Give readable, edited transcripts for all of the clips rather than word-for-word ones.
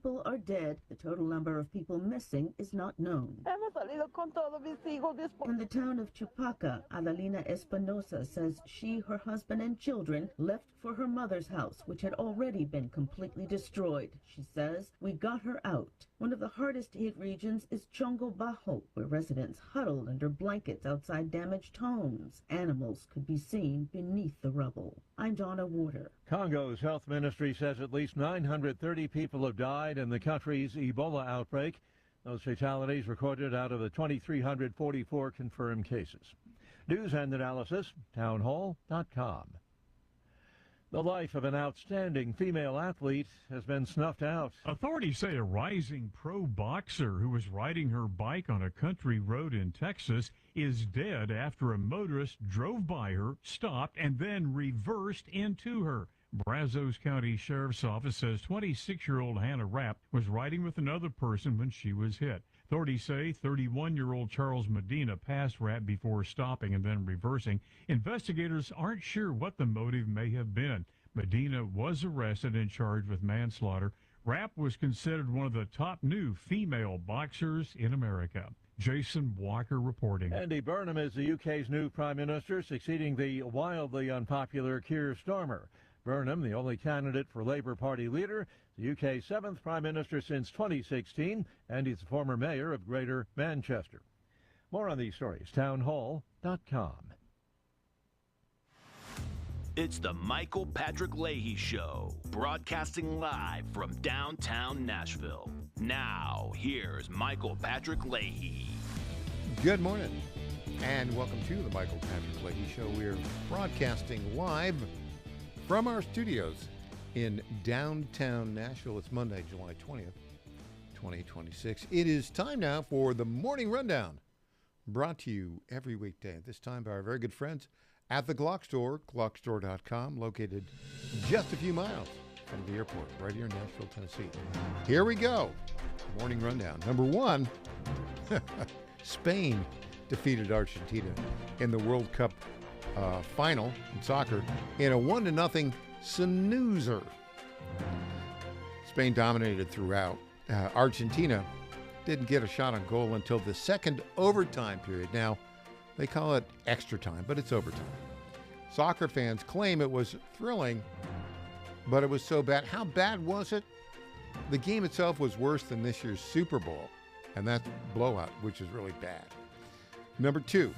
people are dead. The total number of people missing is not known. In the town of Chupaca, Adalina Espinosa says she, her husband, and children left for her mother's house, which had already been completely destroyed. She says, "We got her out." One of the hardest hit regions is Chongo Bajo, where residents huddled under blankets outside damaged homes. Animals could be seen beneath the rubble. I'm Donna Warder. Congo's health ministry says at least 930 people have died in the country's Ebola outbreak. Those fatalities recorded out of the 2,344 confirmed cases. News and analysis, townhall.com. The life of an outstanding female athlete has been snuffed out. Authorities say a rising pro boxer who was riding her bike on a country road in Texas is dead after a motorist drove by her, stopped, and then reversed into her. Brazos County Sheriff's Office says 26-year-old Hannah Rapp was riding with another person when she was hit. Authorities say 31-year-old Charles Medina passed Rapp before stopping and then reversing. Investigators aren't sure what the motive may have been. Medina was arrested and charged with manslaughter. Rapp was considered one of the top new female boxers in America. Jason Walker reporting. Andy Burnham is the UK's new Prime Minister, succeeding the wildly unpopular Keir Starmer. Burnham, the only candidate for Labour Party leader, the UK's seventh Prime Minister since 2016, and he's the former mayor of Greater Manchester. More on these stories, townhall.com. It's the Michael Patrick Leahy Show, broadcasting live from downtown Nashville. Now, here's Michael Patrick Leahy. Good morning, and welcome to the Michael Patrick Leahy Show. We're broadcasting live from our studios in downtown Nashville. It's Monday, July 20th, 2026. It is time now for the Morning Rundown, brought to you every weekday at this time by our very good friends at the Glock Store, glockstore.com, located just a few miles from the airport, right here in Nashville, Tennessee. Here we go. Morning Rundown. Number one, Spain defeated Argentina in the World Cup final in soccer in a 1-0 snoozer. Spain dominated throughout. Argentina didn't get a shot on goal until the second overtime period. Now, they call it extra time, but it's overtime. Soccer fans claim it was thrilling, but it was so bad. How bad was it? The game itself was worse than this year's Super Bowl, and that's blowout, which is really bad. Number two,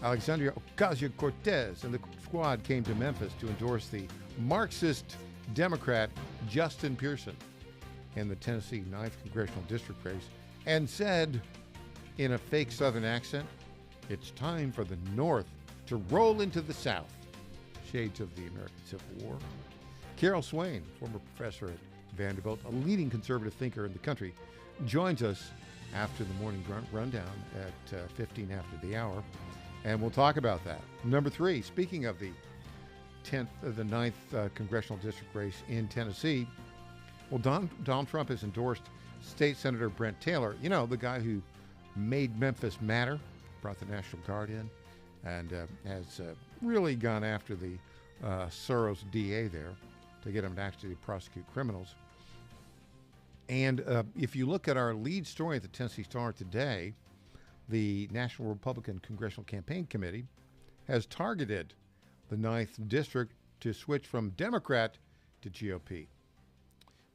Alexandria Ocasio-Cortez and the squad came to Memphis to endorse the Marxist Democrat Justin Pearson in the Tennessee 9th Congressional District race and said in a fake Southern accent, "It's time for the North to roll into the South." Shades of the American Civil War. Carol Swain, former professor at Vanderbilt, a leading conservative thinker in the country, joins us after the morning rundown at 15 after the hour, and we'll talk about that. Number three, speaking of the 9th Congressional District race in Tennessee, well, Donald Trump has endorsed State Senator Brent Taylor, you know, the guy who made Memphis matter, brought the National Guard in, and has really gone after the Soros DA there to get him to actually prosecute criminals. And if you look at our lead story at the Tennessee Star today, the National Republican Congressional Campaign Committee has targeted the 9th District to switch from Democrat to GOP.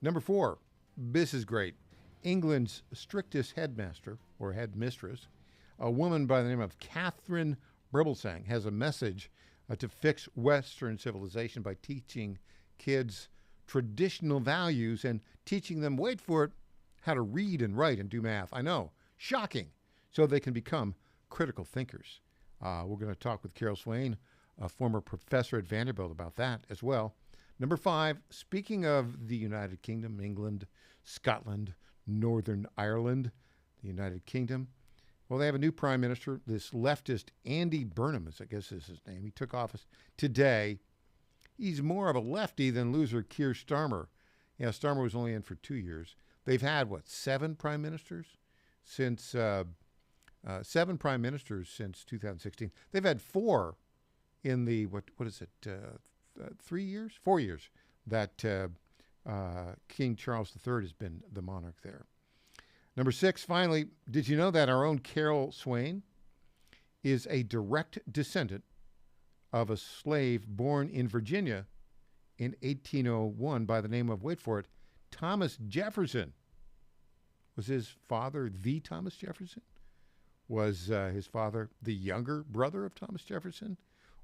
Number four, this is great. England's strictest headmaster, or headmistress, a woman by the name of Catherine Bribblesang, has a message to fix Western civilization by teaching kids traditional values and teaching them, wait for it, how to read and write and do math. I know, shocking, so they can become critical thinkers. We're going to talk with Carol Swain, a former professor at Vanderbilt, about that as well. Number five, speaking of the United Kingdom, England, Scotland, Northern Ireland, the United Kingdom, well, they have a new prime minister, this leftist Andy Burnham, I guess is his name. He took office today. He's more of a lefty than loser Keir Starmer. Yeah, Starmer was only in for 2 years. They've had, seven prime ministers since 2016. They've had four in the, 3 years? 4 years that King Charles III has been the monarch there. Number 6, finally, did you know that our own Carol Swain is a direct descendant of a slave born in Virginia in 1801 by the name of, wait for it, Thomas Jefferson? Was his father the Thomas Jefferson? Was his father the younger brother of Thomas Jefferson?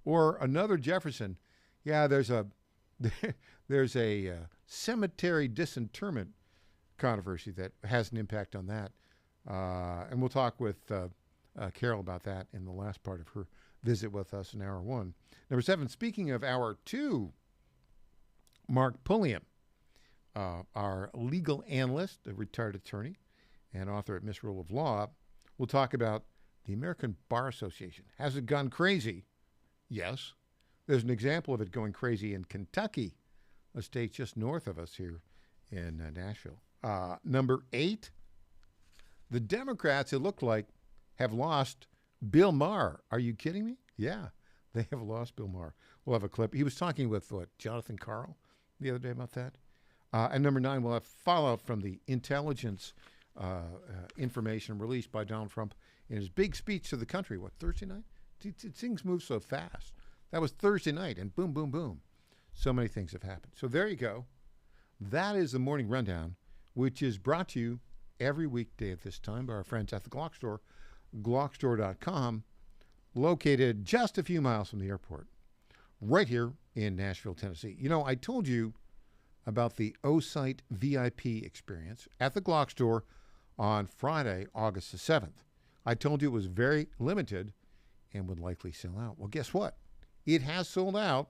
Or another Jefferson? Yeah, there's a cemetery disinterment controversy that has an impact on that. And we'll talk with Carol about that in the last part of her visit with us in Hour 1. Number 7, speaking of Hour 2, Mark Pulliam, our legal analyst, a retired attorney, and author at Misrule of Law, will talk about the American Bar Association. Has it gone crazy? Yes. There's an example of it going crazy in Kentucky, a state just north of us here in Nashville. Number 8, the Democrats, it looked like, have lost Bill Maher. Are you kidding me? Yeah, they have lost Bill Maher. We'll have a clip. He was talking with, Jonathan Karl the other day about that. And number 9, we'll have follow-up from the intelligence information released by Donald Trump in his big speech to the country. Thursday night? Things move so fast. That was Thursday night, and boom, boom, boom. So many things have happened. So there you go. That is the Morning Rundown, which is brought to you every weekday at this time by our friends at the Glock Store, glockstore.com, located just a few miles from the airport, right here in Nashville, Tennessee. You know, I told you about the O-Site VIP experience at the Glock Store on Friday, August the 7th. I told you it was very limited and would likely sell out. Well, guess what? It has sold out,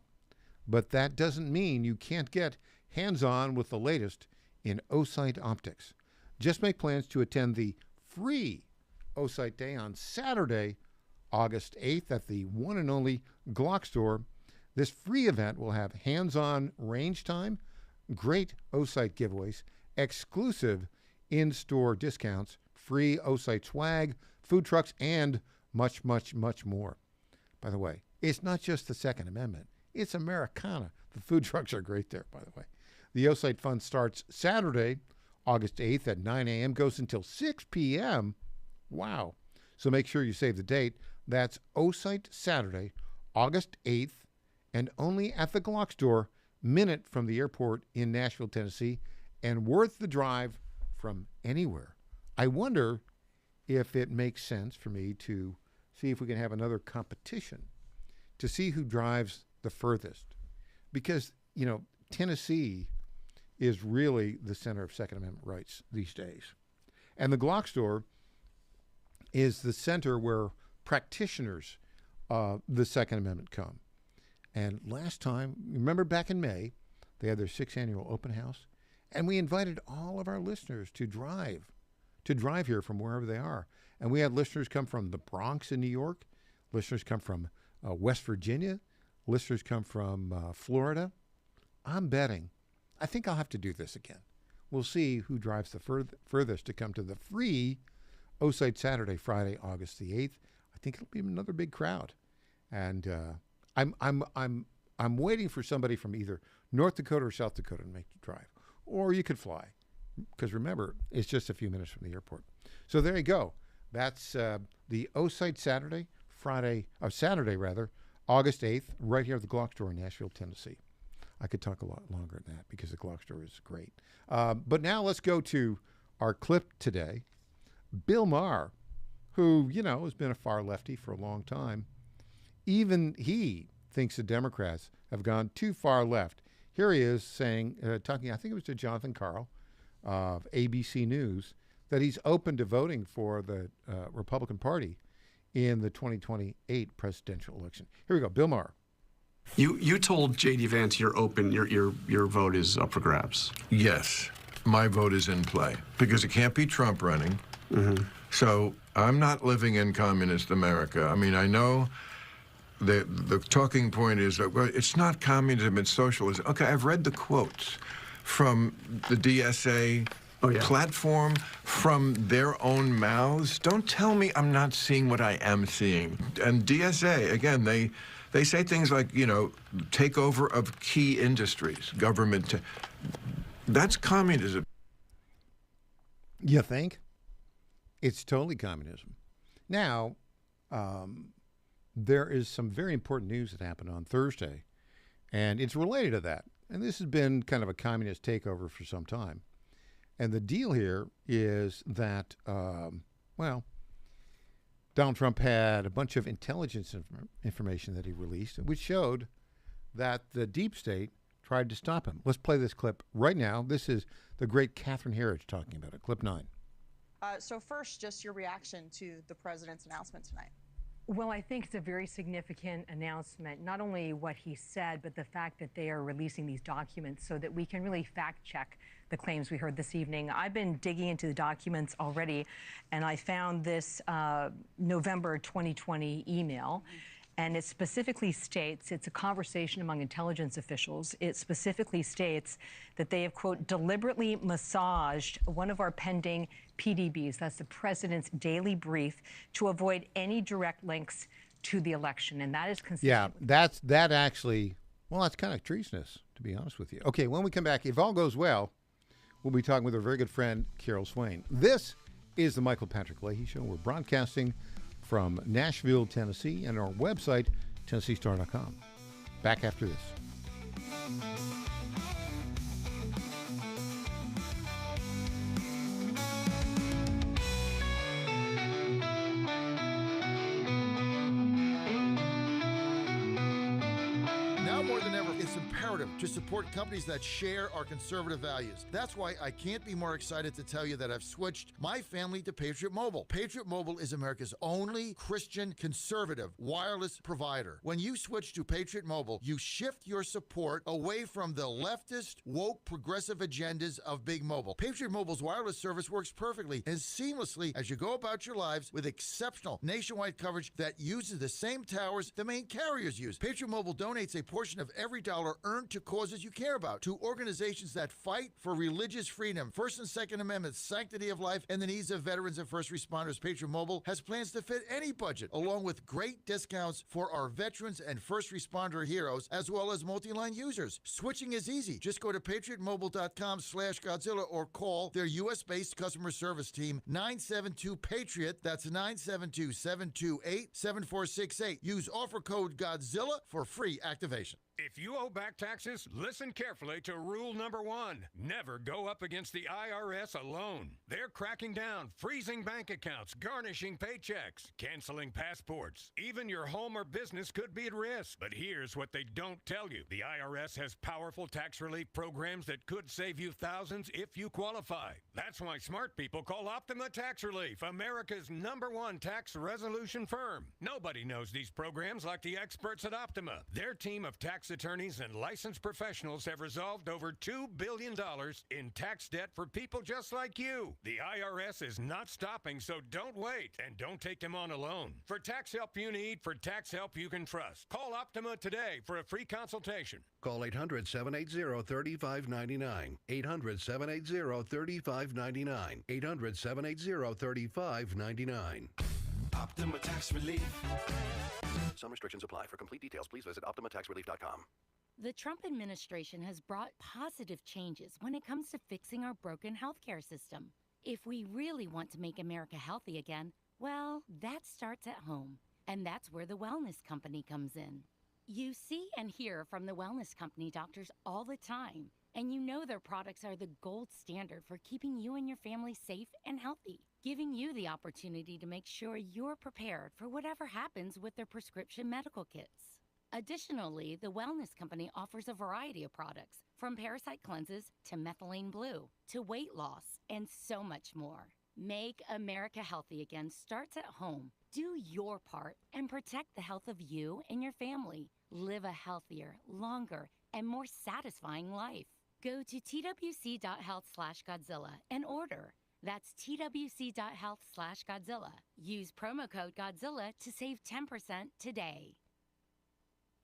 but that doesn't mean you can't get hands-on with the latest in O-Site optics. Just make plans to attend the free O-Site Day on Saturday, August 8th at the one and only Glock Store. This free event will have hands-on range time, great O-Site giveaways, exclusive in-store discounts, free O-Site swag, food trucks, and much, much, much more. By the way, it's not just the Second Amendment. It's Americana. The food trucks are great there, by the way. The O-Site Fun starts Saturday, August 8th at 9 a.m., goes until 6 p.m. Wow. So make sure you save the date. That's O-Site Saturday, August 8th, and only at the Glock Store, minute from the airport in Nashville, Tennessee, and worth the drive from anywhere. I wonder if it makes sense for me to see if we can have another competition to see who drives the furthest. Because, you know, Tennessee is really the center of Second Amendment rights these days. And the Glock Store is the center where practitioners of the Second Amendment come. And last time, remember back in May, they had their 6th annual open house, and we invited all of our listeners to drive here from wherever they are. And we had listeners come from the Bronx in New York, listeners come from West Virginia, listeners come from Florida. I'm betting, I think I'll have to do this again. We'll see who drives the furthest to come to the free O-Site Saturday, Friday, August the 8th. I think it'll be another big crowd. And I'm waiting for somebody from either North Dakota or South Dakota to make the drive. Or you could fly, because remember, it's just a few minutes from the airport. So there you go. That's the O-Site Saturday, Saturday, August 8th, right here at the Glock Store in Nashville, Tennessee. I could talk a lot longer than that because the Glock Store is great. But now let's go to our clip today. Bill Maher, who, you know, has been a far lefty for a long time, even he thinks the Democrats have gone too far left. Here he is saying, talking, I think it was to Jonathan Karl of ABC News, that he's open to voting for the Republican Party in the 2028 presidential election. Here we go, Bill Maher. You told J.D. Vance you're open, your vote is up for grabs. Yes, my vote is in play because it can't be Trump running. Mm-hmm. So I'm not living in communist America. I mean, I know the talking point is that, well, it's not communism, it's socialism. Okay, I've read the quotes from the DSA platform, from their own mouths. Don't tell me I'm not seeing what I am seeing. And DSA, again, they say things like, you know, takeover of key industries, government. That's communism. You think? It's totally communism. Now, there is some very important news that happened on Thursday, and it's related to that. And this has been kind of a communist takeover for some time. And the deal here is that, Donald Trump had a bunch of intelligence information that he released, which showed that the deep state tried to stop him. Let's play this clip right now. This is the great Catherine Herridge talking about it. Clip 9. So first, just your reaction to the president's announcement tonight. Well, I think it's a very significant announcement, not only what he said, but the fact that they are releasing these documents so that we can really fact check the claims we heard this evening. I've been digging into the documents already, and I found this November 2020 email. And it specifically states, it's a conversation among intelligence officials. It specifically states that they have, quote, deliberately massaged one of our pending PDBs, that's the president's daily brief, to avoid any direct links to the election. And that is consistent. Yeah, that's kind of treasonous, to be honest with you. Okay, when we come back, if all goes well, we'll be talking with our very good friend, Carol Swain. This is the Michael Patrick Leahy Show. We're broadcasting from Nashville, Tennessee, and our website, TennesseeStar.com. Back after this. Now more than ever, it's imperative to support companies that share our conservative values. That's why I can't be more excited to tell you that I've switched my family to Patriot Mobile. Patriot Mobile is America's only Christian conservative wireless provider. When you switch to Patriot Mobile, you shift your support away from the leftist, woke, progressive agendas of Big Mobile. Patriot Mobile's wireless service works perfectly and seamlessly as you go about your lives with exceptional nationwide coverage that uses the same towers the main carriers use. Patriot Mobile donates a portion of every dollar earned to causes you care about, to organizations that fight for religious freedom, First and Second Amendments, sanctity of life, and the needs of veterans and first responders. Patriot Mobile has plans to fit any budget, along with great discounts for our veterans and first responder heroes, as well as multi-line users. Switching is easy. Just go to patriotmobile.com/Godzilla or call their U.S.-based customer service team, 972-PATRIOT. That's 972-728-7468. Use offer code Godzilla for free activation. If you owe back taxes, listen carefully to rule number 1. Never go up against the IRS alone. They're cracking down, freezing bank accounts, garnishing paychecks, canceling passports. Even your home or business could be at risk. But here's what they don't tell you. The IRS has powerful tax relief programs that could save you thousands if you qualify. That's why smart people call Optima Tax Relief, America's #1 tax resolution firm. Nobody knows these programs like the experts at Optima. Their team of tax attorneys and licensed professionals have resolved over $2 billion in tax debt for people just like you. The IRS is not stopping, so don't wait, and don't take them on alone. For tax help you need, for tax help you can trust, call Optima today for a free consultation. Call 800-780-3599. 800-780-3599. 800-780-3599. Optima Tax Relief. Some restrictions apply. For complete details, please visit OptimaTaxRelief.com. The Trump administration has brought positive changes when it comes to fixing our broken healthcare system. If we really want to make America healthy again, well, that starts at home. And that's where the Wellness Company comes in. You see and hear from the Wellness Company doctors all the time, and you know their products are the gold standard for keeping you and your family safe and healthy, giving you the opportunity to make sure you're prepared for whatever happens with their prescription medical kits. Additionally, the Wellness Company offers a variety of products, from parasite cleanses to methylene blue to weight loss and so much more. Make America healthy again starts at home. Do your part and protect the health of you and your family. Live a healthier, longer, and more satisfying life. Go to twc.health/Godzilla and order. That's twc.health/Godzilla. Use promo code Godzilla to save 10% today.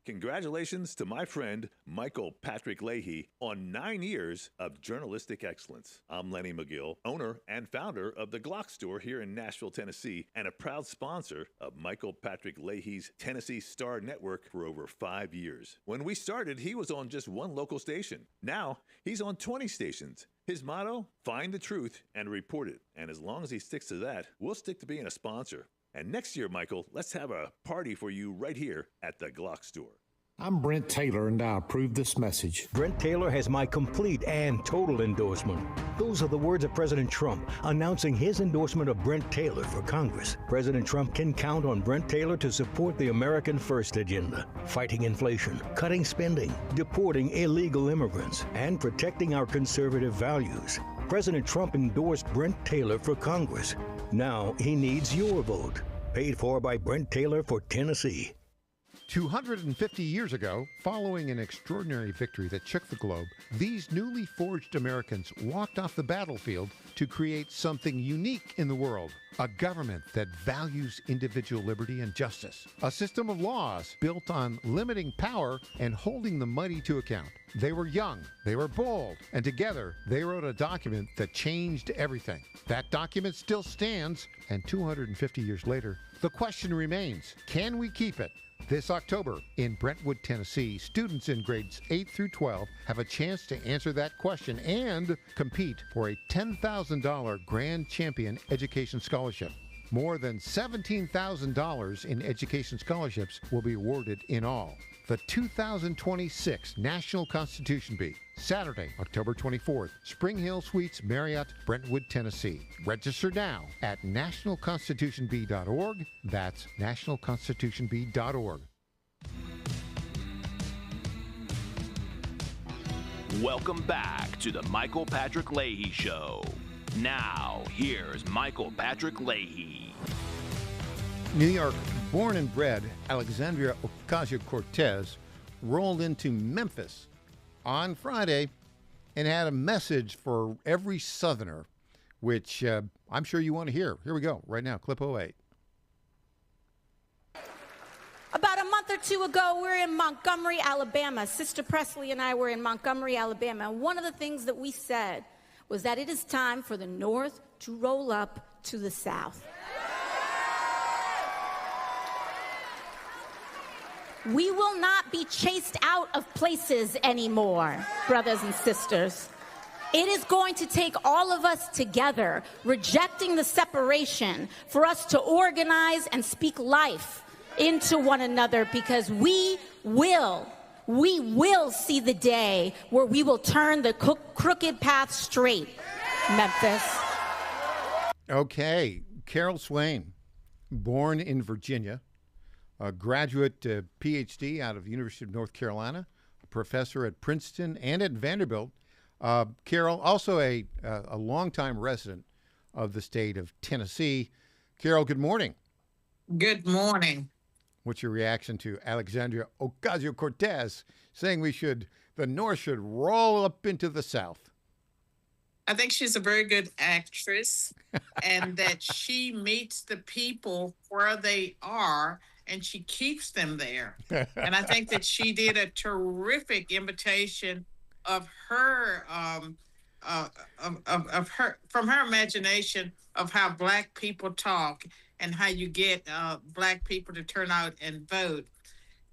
Congratulations to my friend Michael Patrick Leahy on 9 years of journalistic excellence. I'm Lenny McGill, owner and founder of the Glock Store here in Nashville, Tennessee, and a proud sponsor of Michael Patrick Leahy's Tennessee Star Network for over 5 years. When we started, he was on just one local station. Now, he's on 20 stations. His motto, find the truth and report it. And as long as he sticks to that, we'll stick to being a sponsor. And next year, Michael, let's have a party for you right here at the Glock Store. I'm Brent Taylor, and I approve this message. Brent Taylor has my complete and total endorsement. Those are the words of President Trump announcing his endorsement of Brent Taylor for Congress. President Trump can count on Brent Taylor to support the American First agenda, fighting inflation, cutting spending, deporting illegal immigrants, and protecting our conservative values. President Trump endorsed Brent Taylor for Congress. Now he needs your vote. Paid for by Brent Taylor for Tennessee. 250 years ago, following an extraordinary victory that shook the globe, these newly forged Americans walked off the battlefield to create something unique in the world. A government that values individual liberty and justice. A system of laws built on limiting power and holding the mighty to account. They were young, they were bold, and together they wrote a document that changed everything. That document still stands, and 250 years later, the question remains, can we keep it? This October in Brentwood, Tennessee, students in grades 8 through 12 have a chance to answer that question and compete for a $10,000 Grand Champion Education Scholarship. More than $17,000 in education scholarships will be awarded in all. The 2026 National Constitution Bee, Saturday, October 24th, Spring Hill Suites, Marriott, Brentwood, Tennessee. Register now at nationalconstitutionbee.org. That's nationalconstitutionbee.org. Welcome back to the Michael Patrick Leahy Show. Now, here's Michael Patrick Leahy. New York born and bred Alexandria Ocasio-Cortez rolled into Memphis on Friday and had a message for every Southerner, which I'm sure you want to hear. Here we go, right now, clip 08. About a month or two ago, we were in Montgomery, Alabama. Sister Presley and I were in Montgomery, Alabama. And one of the things that we said was that it is time for the North to roll up to the South. We will not be chased out of places anymore, brothers and sisters. It is going to take all of us together, rejecting the separation, for us to organize and speak life into one another, because we will see the day where we will turn the crooked path straight, Memphis. Okay, Carol Swain, born in Virginia, a graduate PhD out of the University of North Carolina, a professor at Princeton and at Vanderbilt. Carol, also a longtime resident of the state of Tennessee. Carol, good morning. Good morning. What's your reaction to Alexandria Ocasio-Cortez saying the North should roll up into the South? I think she's a very good actress and that she meets the people where they are and she keeps them there. And I think that she did a terrific invitation of her, from her imagination of how Black people talk and how you get Black people to turn out and vote.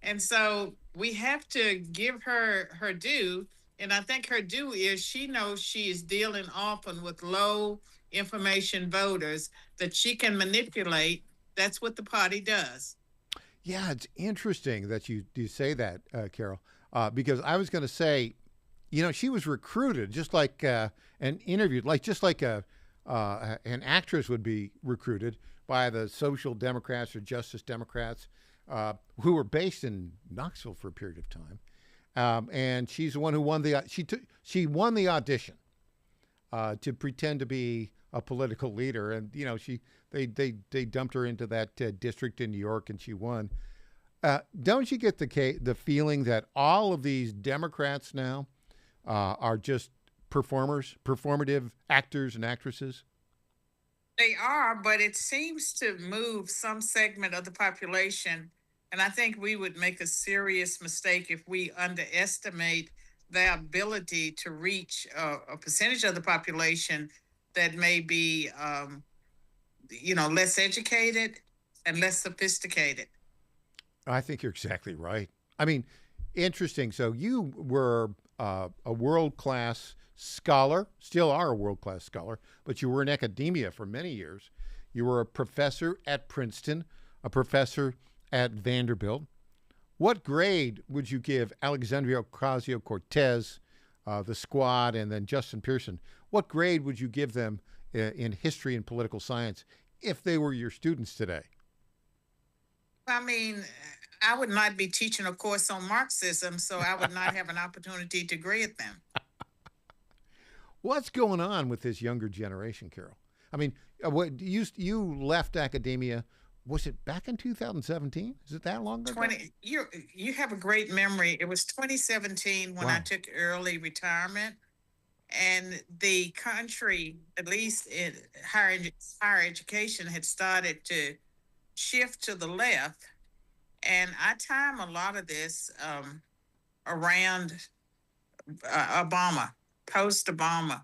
And so we have to give her her due. And I think her due is she knows she is dealing often with low information voters that she can manipulate. That's what the party does. Yeah, it's interesting that you say that, Carol, because I was going to say, she was recruited just like and interviewed, just like an actress would be recruited by the Social Democrats or Justice Democrats who were based in Knoxville for a period of time. And she's the one who won she won the audition to pretend to be a political leader, and they dumped her into that district in New York, and she won. Don't you get the feeling that all of these Democrats now are just performative actors and actresses? They are, but it seems to move some segment of the population And I think we would make a serious mistake if we underestimate their ability to reach a percentage of the population that may be, less educated and less sophisticated. I think you're exactly right. I mean, interesting. So you were a world-class scholar, still are a world-class scholar, but you were in academia for many years. You were a professor at Princeton, a professor at Vanderbilt. What grade would you give Alexandria Ocasio-Cortez, the Squad, and then Justin Pearson? What grade would you give them in history and political science if they were your students today? I mean, I would not be teaching a course on Marxism, so I would not have an opportunity to grade them. What's going on with this younger generation, Carol? I mean, what you left academia, was it back in 2017? Is it that long ago? You have a great memory. It was 2017 when I took early retirement, and the country, at least in higher education, had started to shift to the left. And I time a lot of this around Obama, post-Obama,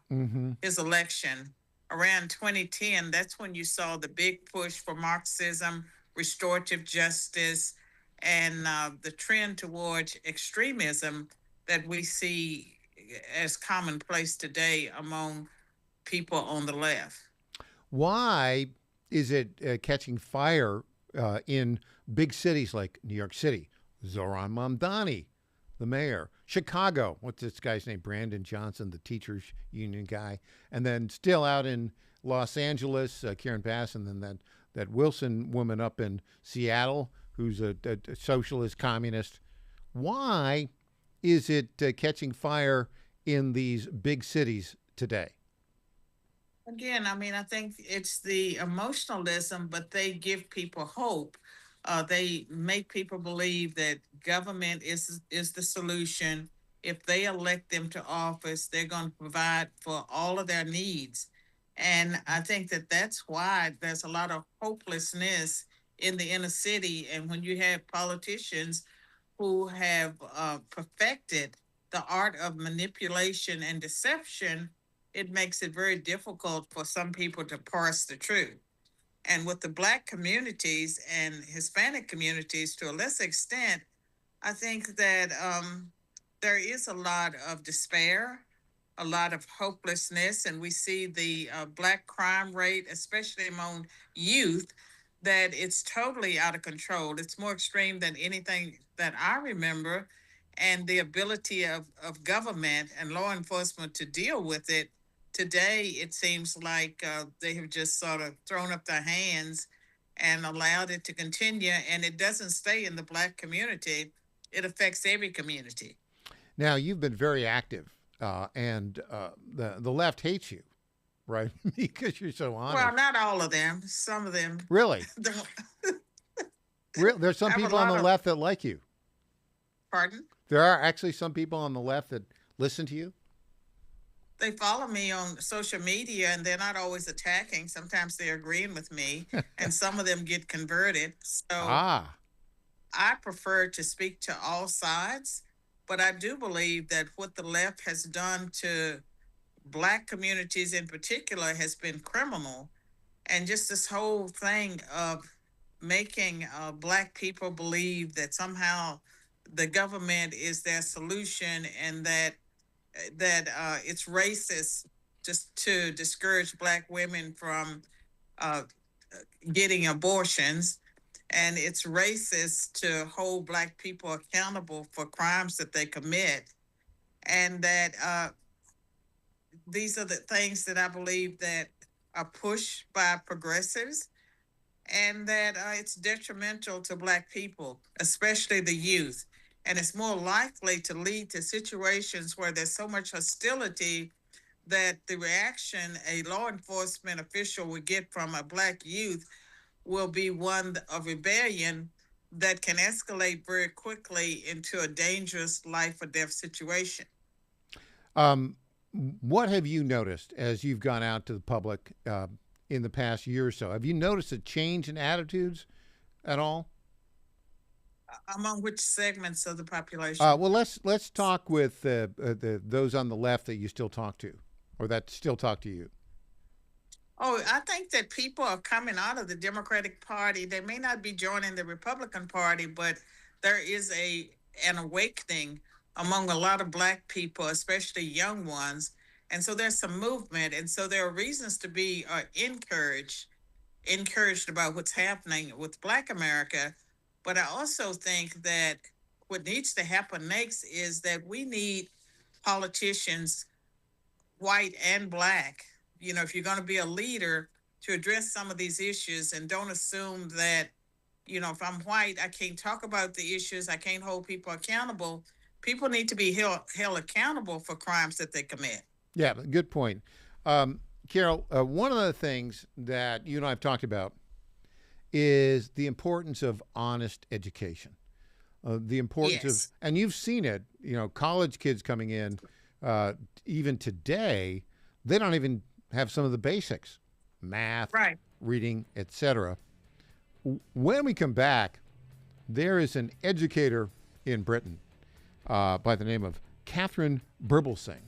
his election. Around 2010, that's when you saw the big push for Marxism, restorative justice, and the trend towards extremism that we see as commonplace today among people on the left. Why is it catching fire in big cities like New York City? Zohran Mamdani, the mayor. Chicago, what's this guy's name? Brandon Johnson, the teachers union guy. And then still out in Los Angeles, Karen Bass, and then that Wilson woman up in Seattle, who's a socialist communist. Why is it catching fire in these big cities today? Again, I mean, I think it's the emotionalism, but they give people hope. They make people believe that government is the solution. If they elect them to office, they're going to provide for all of their needs. And I think that that's why there's a lot of hopelessness in the inner city. And when you have politicians who have perfected the art of manipulation and deception, it makes it very difficult for some people to parse the truth. And with the Black communities and Hispanic communities, to a lesser extent, I think that there is a lot of despair, a lot of hopelessness, and we see the Black crime rate, especially among youth, that it's totally out of control. It's more extreme than anything that I remember, and the ability of government and law enforcement to deal with it. Today, it seems like they have just sort of thrown up their hands and allowed it to continue, and it doesn't stay in the Black community. It affects every community. Now, you've been very active, and the left hates you, right? Because you're so honest. Well, not all of them. Some of them. Really? There's some people on the left that like you. Pardon? There are actually some people on the left that listen to you? They follow me on social media, and they're not always attacking. Sometimes they're agreeing with me, and some of them get converted. So I prefer to speak to all sides, but I do believe that what the left has done to Black communities in particular has been criminal. And just this whole thing of making Black people believe that somehow the government is their solution, and that it's racist just to discourage Black women from getting abortions, and it's racist to hold Black people accountable for crimes that they commit, and that these are the things that I believe that are pushed by progressives, and that it's detrimental to Black people, especially the youth. And it's more likely to lead to situations where there's so much hostility that the reaction a law enforcement official would get from a Black youth will be one of rebellion that can escalate very quickly into a dangerous life or death situation. What have you noticed as you've gone out to the public in the past year or so? Have you noticed a change in attitudes at all? Among which segments of the population? Well, let's talk with those on the left that you still talk to, or that still talk to you. Oh, I think that people are coming out of the Democratic Party. They may not be joining the Republican Party, but there is an awakening among a lot of Black people, especially young ones. And so there's some movement. And so there are reasons to be encouraged about what's happening with Black America. But I also think that what needs to happen next is that we need politicians, white and Black, if you're going to be a leader, to address some of these issues, and don't assume that, if I'm white, I can't talk about the issues, I can't hold people accountable. People need to be held accountable for crimes that they commit. Yeah, good point. Carol, one of the things that you and I have talked about is the importance of honest education. The importance of, and you've seen it, college kids coming in, even today, they don't even have some of the basics, math, reading, etc. When we come back, there is an educator in Britain by the name of Catherine Birbelsing.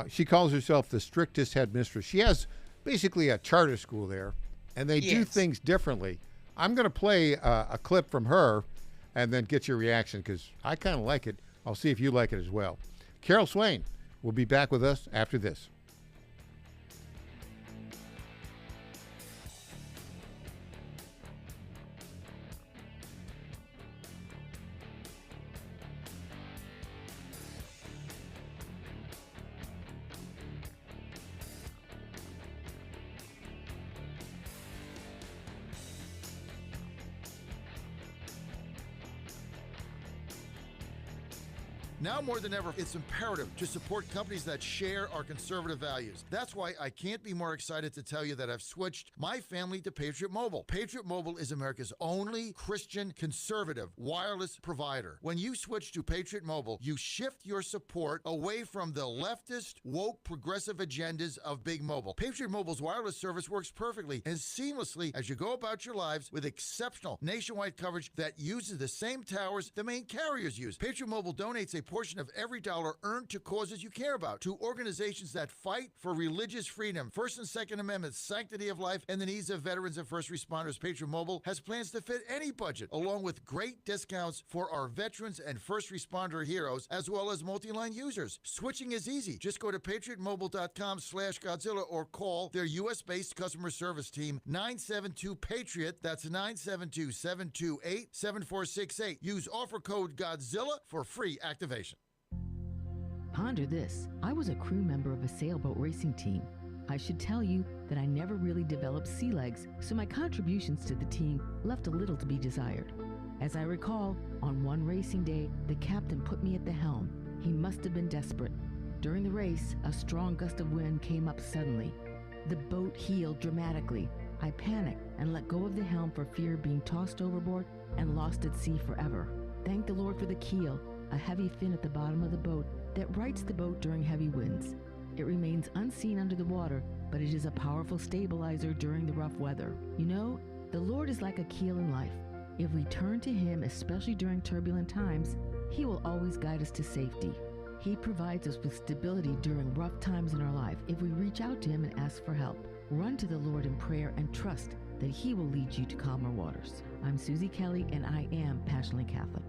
She calls herself the strictest headmistress. She has basically a charter school there, and they do things differently. I'm going to play a clip from her and then get your reaction, because I kind of like it. I'll see if you like it as well. Carol Swain will be back with us after this. Now more than ever, it's imperative to support companies that share our conservative values. That's why I can't be more excited to tell you that I've switched my family to Patriot Mobile. Patriot Mobile is America's only Christian conservative wireless provider. When you switch to Patriot Mobile, you shift your support away from the leftist, woke, progressive agendas of Big Mobile. Patriot Mobile's wireless service works perfectly and seamlessly as you go about your lives with exceptional nationwide coverage that uses the same towers the main carriers use. Patriot Mobile donates a portion of every dollar earned to causes you care about, to organizations that fight for religious freedom, First and Second Amendments, sanctity of life, and the needs of veterans and first responders. Patriot Mobile has plans to fit any budget, along with great discounts for our veterans and first responder heroes, as well as multi-line users. Switching is easy. Just go to patriotmobile.com/Godzilla or call their U.S.-based customer service team, 972-PATRIOT. That's 972-728-7468. Use offer code Godzilla for free activation. Ponder this. I was a crew member of a sailboat racing team. I should tell you that I never really developed sea legs, so my contributions to the team left a little to be desired. As I recall, on one racing day, the captain put me at the helm. He must have been desperate. During the race, a strong gust of wind came up suddenly. The boat heeled dramatically. I panicked and let go of the helm for fear of being tossed overboard and lost at sea forever. Thank the Lord for the keel, a heavy fin at the bottom of the boat that rights the boat during heavy winds. It remains unseen under the water, but it is a powerful stabilizer during the rough weather. You know, the Lord is like a keel in life. If we turn to Him, especially during turbulent times, He will always guide us to safety. He provides us with stability during rough times in our life if we reach out to Him and ask for help. Run to the Lord in prayer and trust that He will lead you to calmer waters. I'm Susie Kelly, and I am passionately Catholic.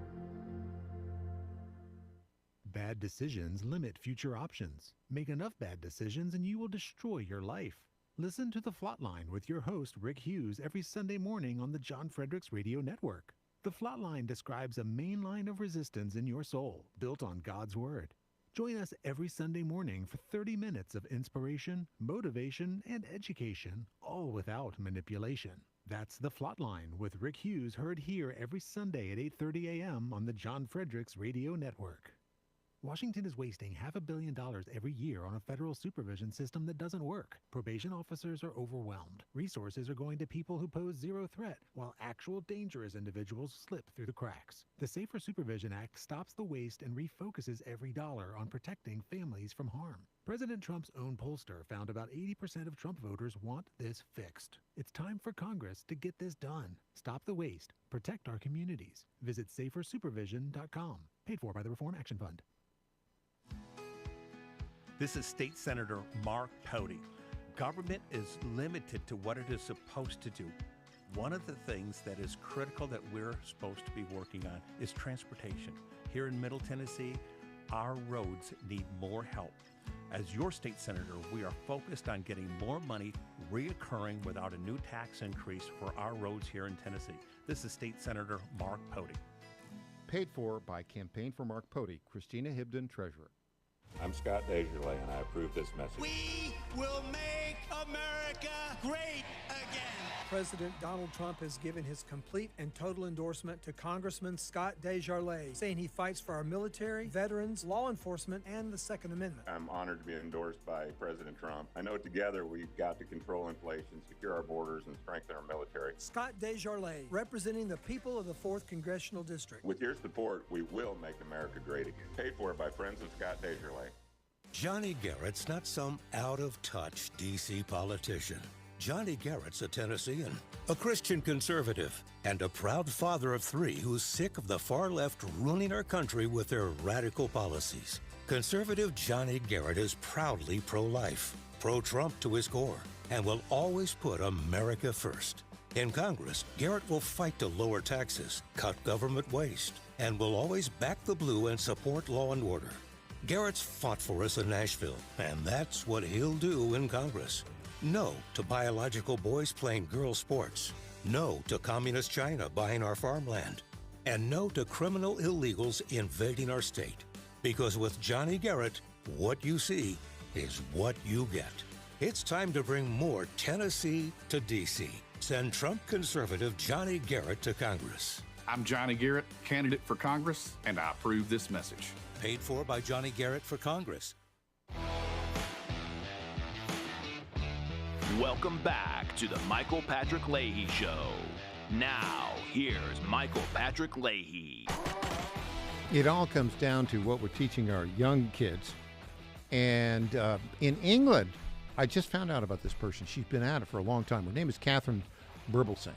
Bad decisions limit future options. Make enough bad decisions and you will destroy your life. Listen to The Flatline with your host, Rick Hughes, every Sunday morning on the John Fredericks Radio Network. The Flatline describes a main line of resistance in your soul, built on God's Word. Join us every Sunday morning for 30 minutes of inspiration, motivation, and education, all without manipulation. That's The Flatline with Rick Hughes, heard here every Sunday at 8:30 a.m. on the John Fredericks Radio Network. Washington is wasting $500 million every year on a federal supervision system that doesn't work. Probation officers are overwhelmed. Resources are going to people who pose zero threat, while actual dangerous individuals slip through the cracks. The Safer Supervision Act stops the waste and refocuses every dollar on protecting families from harm. President Trump's own pollster found about 80% of Trump voters want this fixed. It's time for Congress to get this done. Stop the waste. Protect our communities. Visit safersupervision.com. Paid for by the Reform Action Fund. This is State Senator Mark Pody. Government is limited to what it is supposed to do. One of the things that is critical that we're supposed to be working on is transportation. Here in Middle Tennessee, our roads need more help. As your state senator, we are focused on getting more money reoccurring without a new tax increase for our roads here in Tennessee. This is State Senator Mark Pody. Paid for by Campaign for Mark Pody, Christina Hibden, Treasurer. I'm Scott Desjardins, and I approve this message. We will make America great again. President Donald Trump has given his complete and total endorsement to Congressman Scott Desjardins, saying he fights for our military, veterans, law enforcement, and the Second Amendment. I'm honored to be endorsed by President Trump. I know together we've got to control inflation, secure our borders, and strengthen our military. Scott Desjardins, representing the people of the 4th Congressional District. With your support, we will make America great again. Paid for by friends of Scott Desjardins. Johnny Garrett's not some out-of-touch D.C. politician. Johnny Garrett's a Tennessean, a Christian conservative, and a proud father of 3 who's sick of the far left ruining our country with their radical policies. Conservative Johnny Garrett is proudly pro-life, pro-Trump to his core, and will always put America first. In Congress, Garrett will fight to lower taxes, cut government waste, and will always back the blue and support law and order. Garrett's fought for us in Nashville, and that's what he'll do in Congress. No to biological boys playing girl sports. No to communist China buying our farmland. And no to criminal illegals invading our state. Because with Johnny Garrett, what you see is what you get. It's time to bring more Tennessee to D.C. Send Trump conservative Johnny Garrett to Congress. I'm Johnny Garrett, candidate for Congress, and I approve this message. Paid for by Johnny Garrett for Congress. Welcome back to the Michael Patrick Leahy Show. Now, here's Michael Patrick Leahy. It all comes down to what we're teaching our young kids. And in England, I just found out about this person. She's been at it for a long time. Her name is Catherine Birbelsing.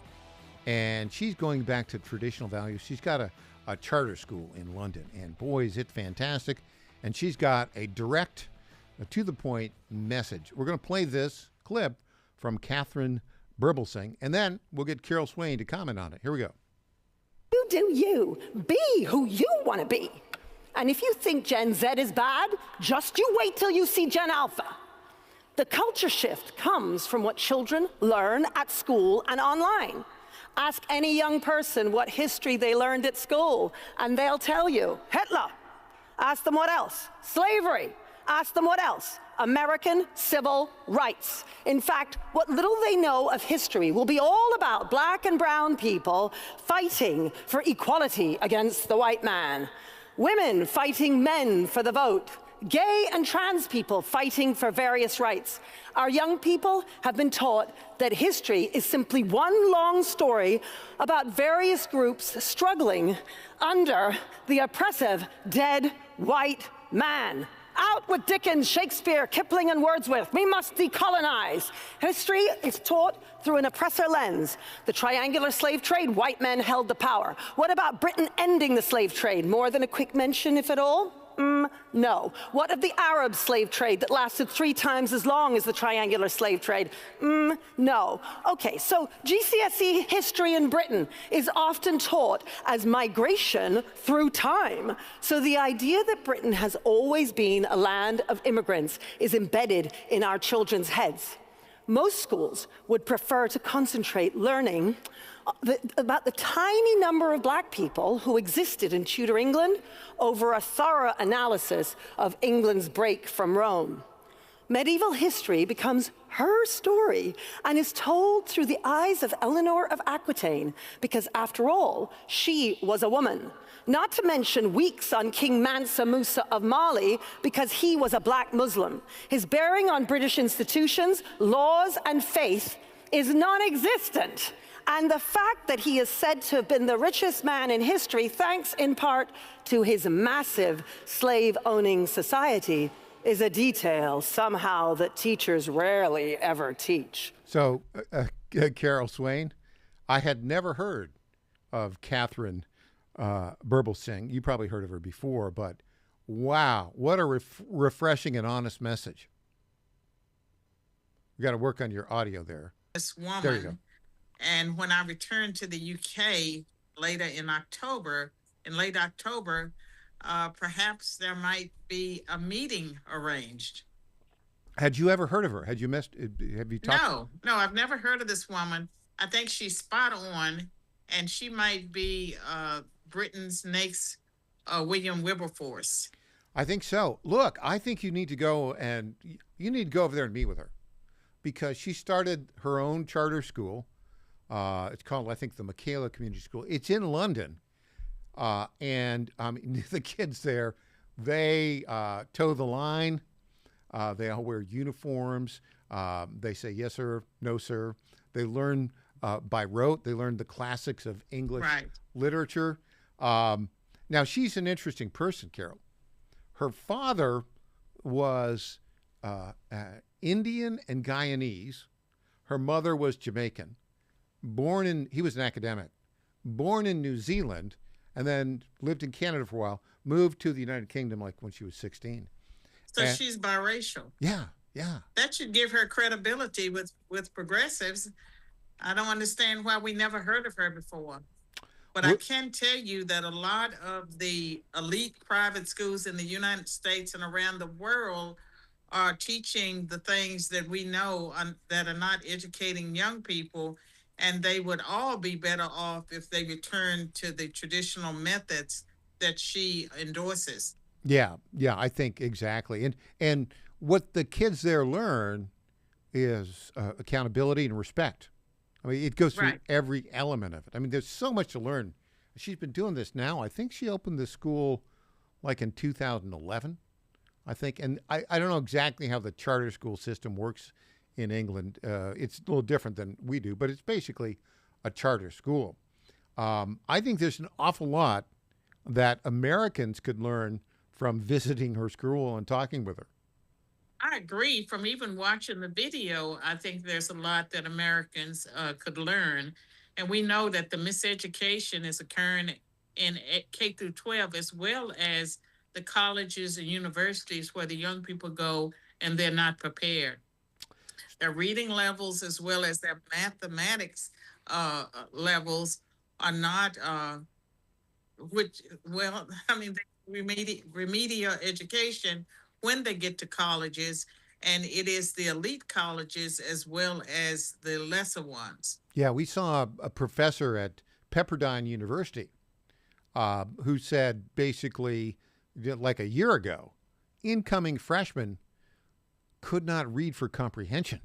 And she's going back to traditional values. She's got a charter school in London. And boy, is it fantastic. And she's got a direct, to-the-point message. We're going to play this clip from Catherine Birbelsing, and then we'll get Carol Swain to comment on it. Here we go. You do you. Be who you want to be. And if you think Gen Z is bad, just you wait till you see Gen Alpha. The culture shift comes from what children learn at school and online. Ask any young person what history they learned at school, and they'll tell you Hitler. Ask them what else? Slavery. Ask them what else? American civil rights. In fact, what little they know of history will be all about black and brown people fighting for equality against the white man, women fighting men for the vote, gay and trans people fighting for various rights. Our young people have been taught that history is simply one long story about various groups struggling under the oppressive dead white man. Out with Dickens, Shakespeare, Kipling, and Wordsworth. We must decolonize. History is taught through an oppressor lens. The triangular slave trade, white men held the power. What about Britain ending the slave trade? More than a quick mention, if at all? No. What of the Arab slave trade that lasted 3 times as long as the triangular slave trade? No. Okay, so GCSE history in Britain is often taught as migration through time. So the idea that Britain has always been a land of immigrants is embedded in our children's heads. Most schools would prefer to concentrate learning about the tiny number of black people who existed in Tudor England over a thorough analysis of England's break from Rome. Medieval history becomes her story and is told through the eyes of Eleanor of Aquitaine, because after all, she was a woman. Not to mention weeks on King Mansa Musa of Mali, because he was a black Muslim. His bearing on British institutions, laws, and faith is non-existent. And the fact that he is said to have been the richest man in history, thanks in part to his massive slave-owning society, is a detail somehow that teachers rarely ever teach. So, Carol Swain, I had never heard of Catherine Burblesing. You probably heard of her before, but wow, what a refreshing and honest message. You got to work on your audio there. This woman, there you go. And when I returned to the UK later in late October, perhaps there might be a meeting arranged. Had you ever heard of her? Have you talked? No, I've never heard of this woman. I think she's spot on, and she might be Britain's next William Wilberforce. I think so. Look, I think you need to go over there and meet with her, because she started her own charter school. It's called, I think, the Michaela Community School. It's in London. And the kids there, they toe the line. They all wear uniforms. They say, yes, sir, no, sir. They learn by rote. They learn the classics of English literature. Now, she's an interesting person, Carol. Her father was Indian and Guyanese. Her mother was Jamaican. He was an academic, born in New Zealand, and then lived in Canada for a while, moved to the United Kingdom like when she was 16. So she's biracial. Yeah. That should give her credibility with progressives. I don't understand why we never heard of her before. But I can tell you that a lot of the elite private schools in the United States and around the world are teaching the things that we know that are not educating young people. And they would all be better off if they return to the traditional methods that she endorses. Yeah, I think exactly. And what the kids there learn is accountability and respect. I mean, it goes through every element of it. I mean, there's so much to learn. She's been doing this now. I think she opened the school like in 2011, I think. And I don't know exactly how the charter school system works in England. It's a little different than we do, but it's basically a charter school. I think there's an awful lot that Americans could learn from visiting her school and talking with her. I agree. From even watching the video, I think there's a lot that Americans could learn. And we know that the miseducation is occurring in K through 12, as well as the colleges and universities where the young people go and they're not prepared. Their reading levels as well as their mathematics levels are not, remedial education when they get to colleges, and it is the elite colleges as well as the lesser ones. Yeah, we saw a professor at Pepperdine University who said basically like a year ago, incoming freshmen could not read for comprehension.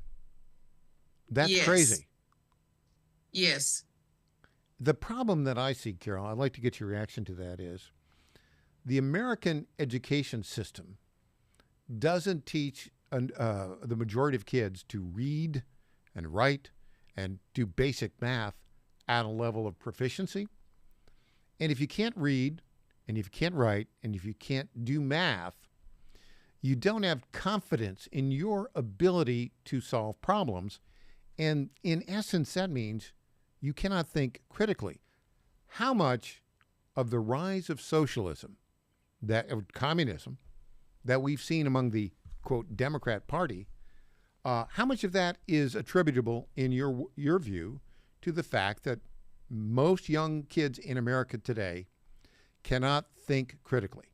That's crazy. Yes. The problem that I see, Carol, I'd like to get your reaction to that, is the American education system doesn't teach the majority of kids to read and write and do basic math at a level of proficiency. And if you can't read, and if you can't write, and if you can't do math, you don't have confidence in your ability to solve problems. And in essence, that means you cannot think critically. How much of the rise of socialism, communism, that we've seen among the, quote, Democrat Party, how much of that is attributable, in your view, to the fact that most young kids in America today cannot think critically?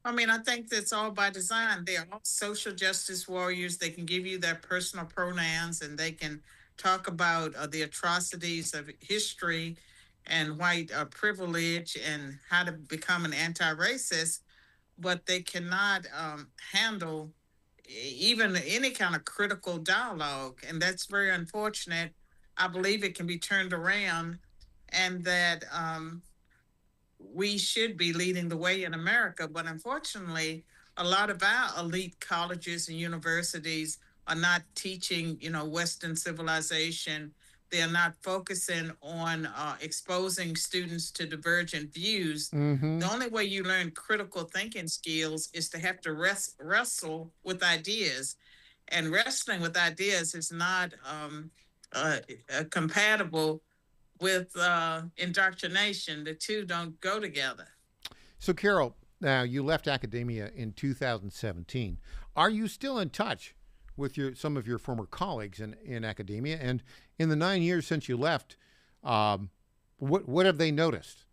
I mean, I think that's all by design. They're all social justice warriors. They can give you their personal pronouns, and they can talk about the atrocities of history and white privilege and how to become an anti-racist, but they cannot handle even any kind of critical dialogue. And that's very unfortunate. I believe it can be turned around, and that we should be leading the way in America. But unfortunately, a lot of our elite colleges and universities are not teaching, Western civilization. They're not focusing on exposing students to divergent views. Mm-hmm. The only way you learn critical thinking skills is to have to wrestle with ideas. And wrestling with ideas is not compatible with indoctrination. The two don't go together. So, Carol, now you left academia in 2017. Are you still in touch with some of your former colleagues in academia? And in the 9 years since you left, what have they noticed?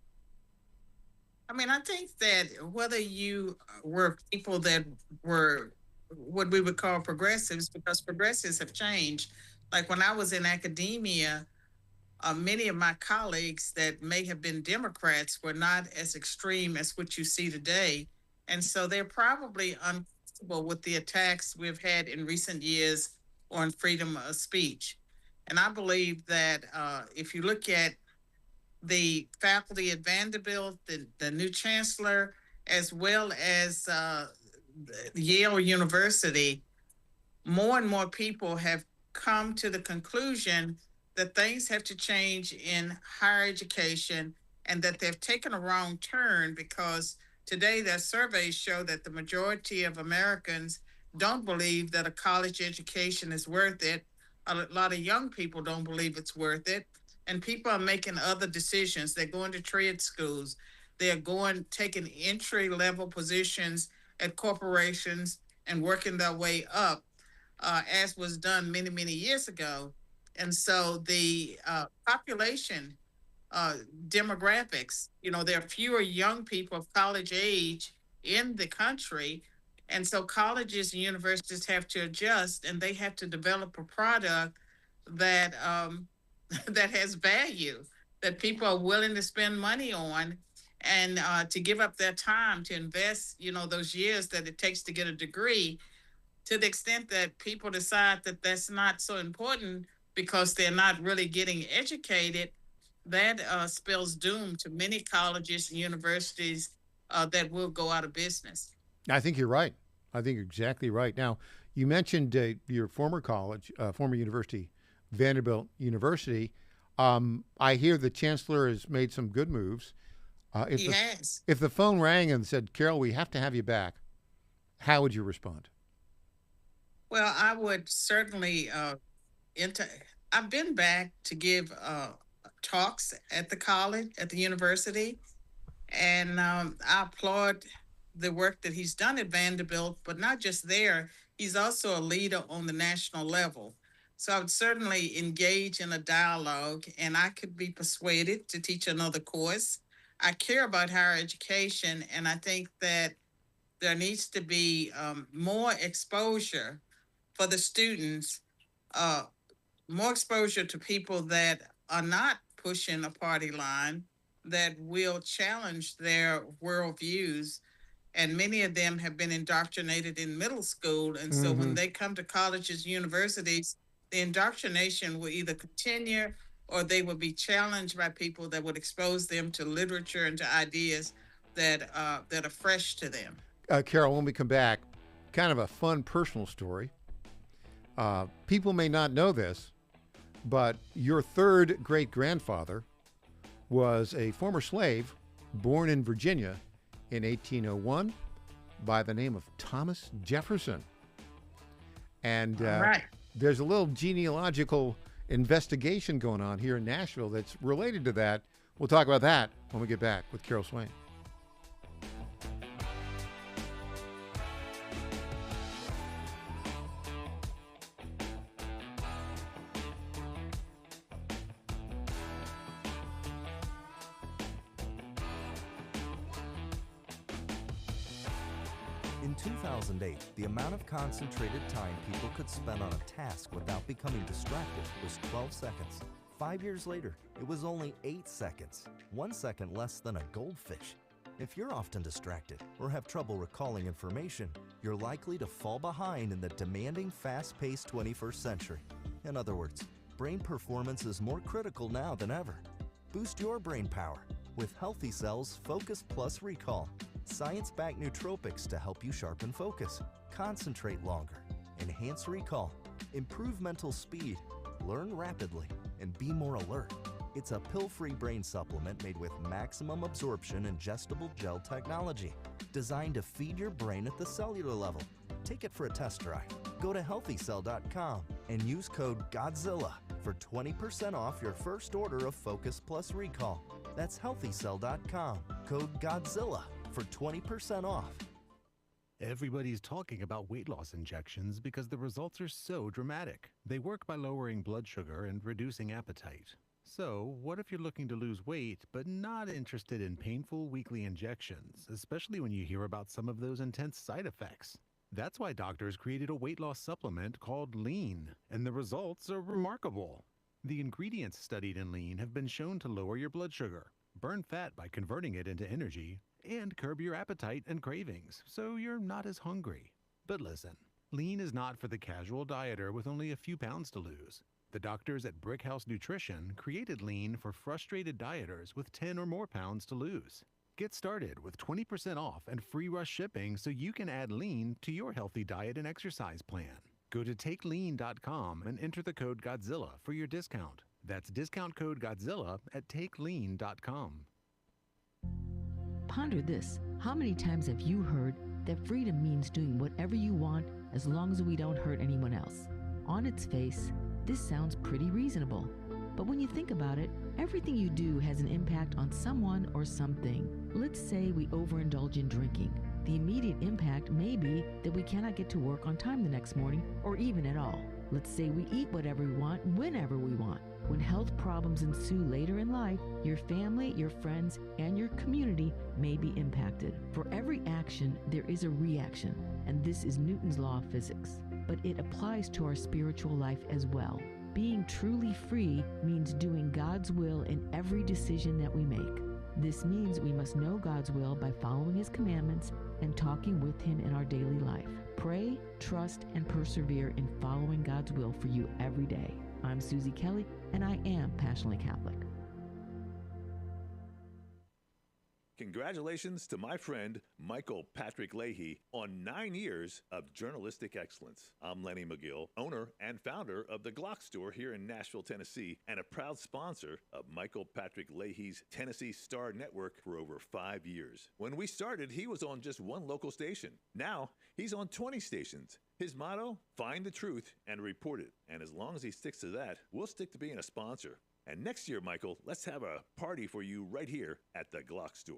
I mean, I think that whether you were people that were what we would call progressives, because progressives have changed. Like when I was in academia, many of my colleagues that may have been Democrats were not as extreme as what you see today. And so they're probably uncomfortable with the attacks we've had in recent years on freedom of speech. And I believe that if you look at the faculty at Vanderbilt, the new chancellor, as well as Yale University, more and more people have come to the conclusion that things have to change in higher education, and that they've taken a wrong turn, because today their surveys show that the majority of Americans don't believe that a college education is worth it. A lot of young people don't believe it's worth it. And people are making other decisions. They're going to trade schools. They're taking entry-level positions at corporations and working their way up, as was done many, many years ago. And so the population demographics, there are fewer young people of college age in the country. And so colleges and universities have to adjust, and they have to develop a product that that has value, that people are willing to spend money on, and to give up their time to invest, those years that it takes to get a degree. To the extent that people decide that that's not so important because they're not really getting educated, that spells doom to many colleges and universities that will go out of business. I think you're right. I think you're exactly right. Now, you mentioned your former college, former university, Vanderbilt University. I hear the chancellor has made some good moves. He has. If the phone rang and said, Carol, we have to have you back, how would you respond? Well, I would certainly I've been back to give talks at the college, at the university, and I applaud the work that he's done at Vanderbilt, but not just there. He's also a leader on the national level. So I would certainly engage in a dialogue, and I could be persuaded to teach another course. I care about higher education, and I think that there needs to be more exposure for the students, more exposure to people that are not pushing a party line, that will challenge their worldviews. And many of them have been indoctrinated in middle school. And so when they come to colleges, universities, the indoctrination will either continue, or they will be challenged by people that would expose them to literature and to ideas that are fresh to them. Carol, when we come back, kind of a fun personal story. People may not know this, but your third great-grandfather was a former slave born in Virginia in 1801 by the name of Thomas Jefferson. And there's a little genealogical investigation going on here in Nashville that's related to that. We'll talk about that when we get back with Carol Swain. In 2008, the amount of concentrated time people could spend on a task without becoming distracted was 12 seconds. 5 years later, it was only 8 seconds, 1 second less than a goldfish. If you're often distracted or have trouble recalling information, you're likely to fall behind in the demanding, fast-paced 21st century. In other words, brain performance is more critical now than ever. Boost your brain power with Healthy Cell's Focus Plus Recall. Science-backed nootropics to help you sharpen focus, concentrate longer, enhance recall, improve mental speed, learn rapidly, and be more alert. It's a pill-free brain supplement made with maximum absorption ingestible gel technology, designed to feed your brain at the cellular level. Take it for a test drive. Go to healthycell.com and use code GODZILLA for 20% off your first order of Focus Plus Recall. That's healthycell.com, code GODZILLA for 20% off. Everybody's talking about weight loss injections because the results are so dramatic. They work by lowering blood sugar and reducing appetite. So, what if you're looking to lose weight but not interested in painful weekly injections, especially when you hear about some of those intense side effects? That's why doctors created a weight loss supplement called Lean, and the results are remarkable. The ingredients studied in Lean have been shown to lower your blood sugar, burn fat by converting it into energy, and curb your appetite and cravings, so you're not as hungry. But listen, Lean is not for the casual dieter with only a few pounds to lose. The doctors at Brickhouse Nutrition created Lean for frustrated dieters with 10 or more pounds to lose. Get started with 20% off and free rush shipping so you can add Lean to your healthy diet and exercise plan. Go to takelean.com and enter the code Godzilla for your discount. That's discount code Godzilla at takelean.com. Ponder this. How many times have you heard that freedom means doing whatever you want as long as we don't hurt anyone else? On its face, this sounds pretty reasonable. But when you think about it, everything you do has an impact on someone or something. Let's say we overindulge in drinking. The immediate impact may be that we cannot get to work on time the next morning or even at all. Let's say we eat whatever we want, whenever we want. When health problems ensue later in life, your family, your friends, and your community may be impacted. For every action, there is a reaction, and this is Newton's law of physics. But it applies to our spiritual life as well. Being truly free means doing God's will in every decision that we make. This means we must know God's will by following His commandments and talking with Him in our daily life. Pray, trust, and persevere in following God's will for you every day. I'm Susie Kelly, and I am passionately Catholic. Congratulations to my friend Michael Patrick Leahy on 9 years of journalistic excellence. I'm Lenny McGill, owner and founder of the Glock Store here in Nashville, Tennessee, and a proud sponsor of Michael Patrick Leahy's Tennessee Star Network for over 5 years. When we started, he was on just one local station. Now, he's on 20 stations. His motto, find the truth and report it. And as long as he sticks to that, we'll stick to being a sponsor. And next year, Michael, let's have a party for you right here at the Glock Store.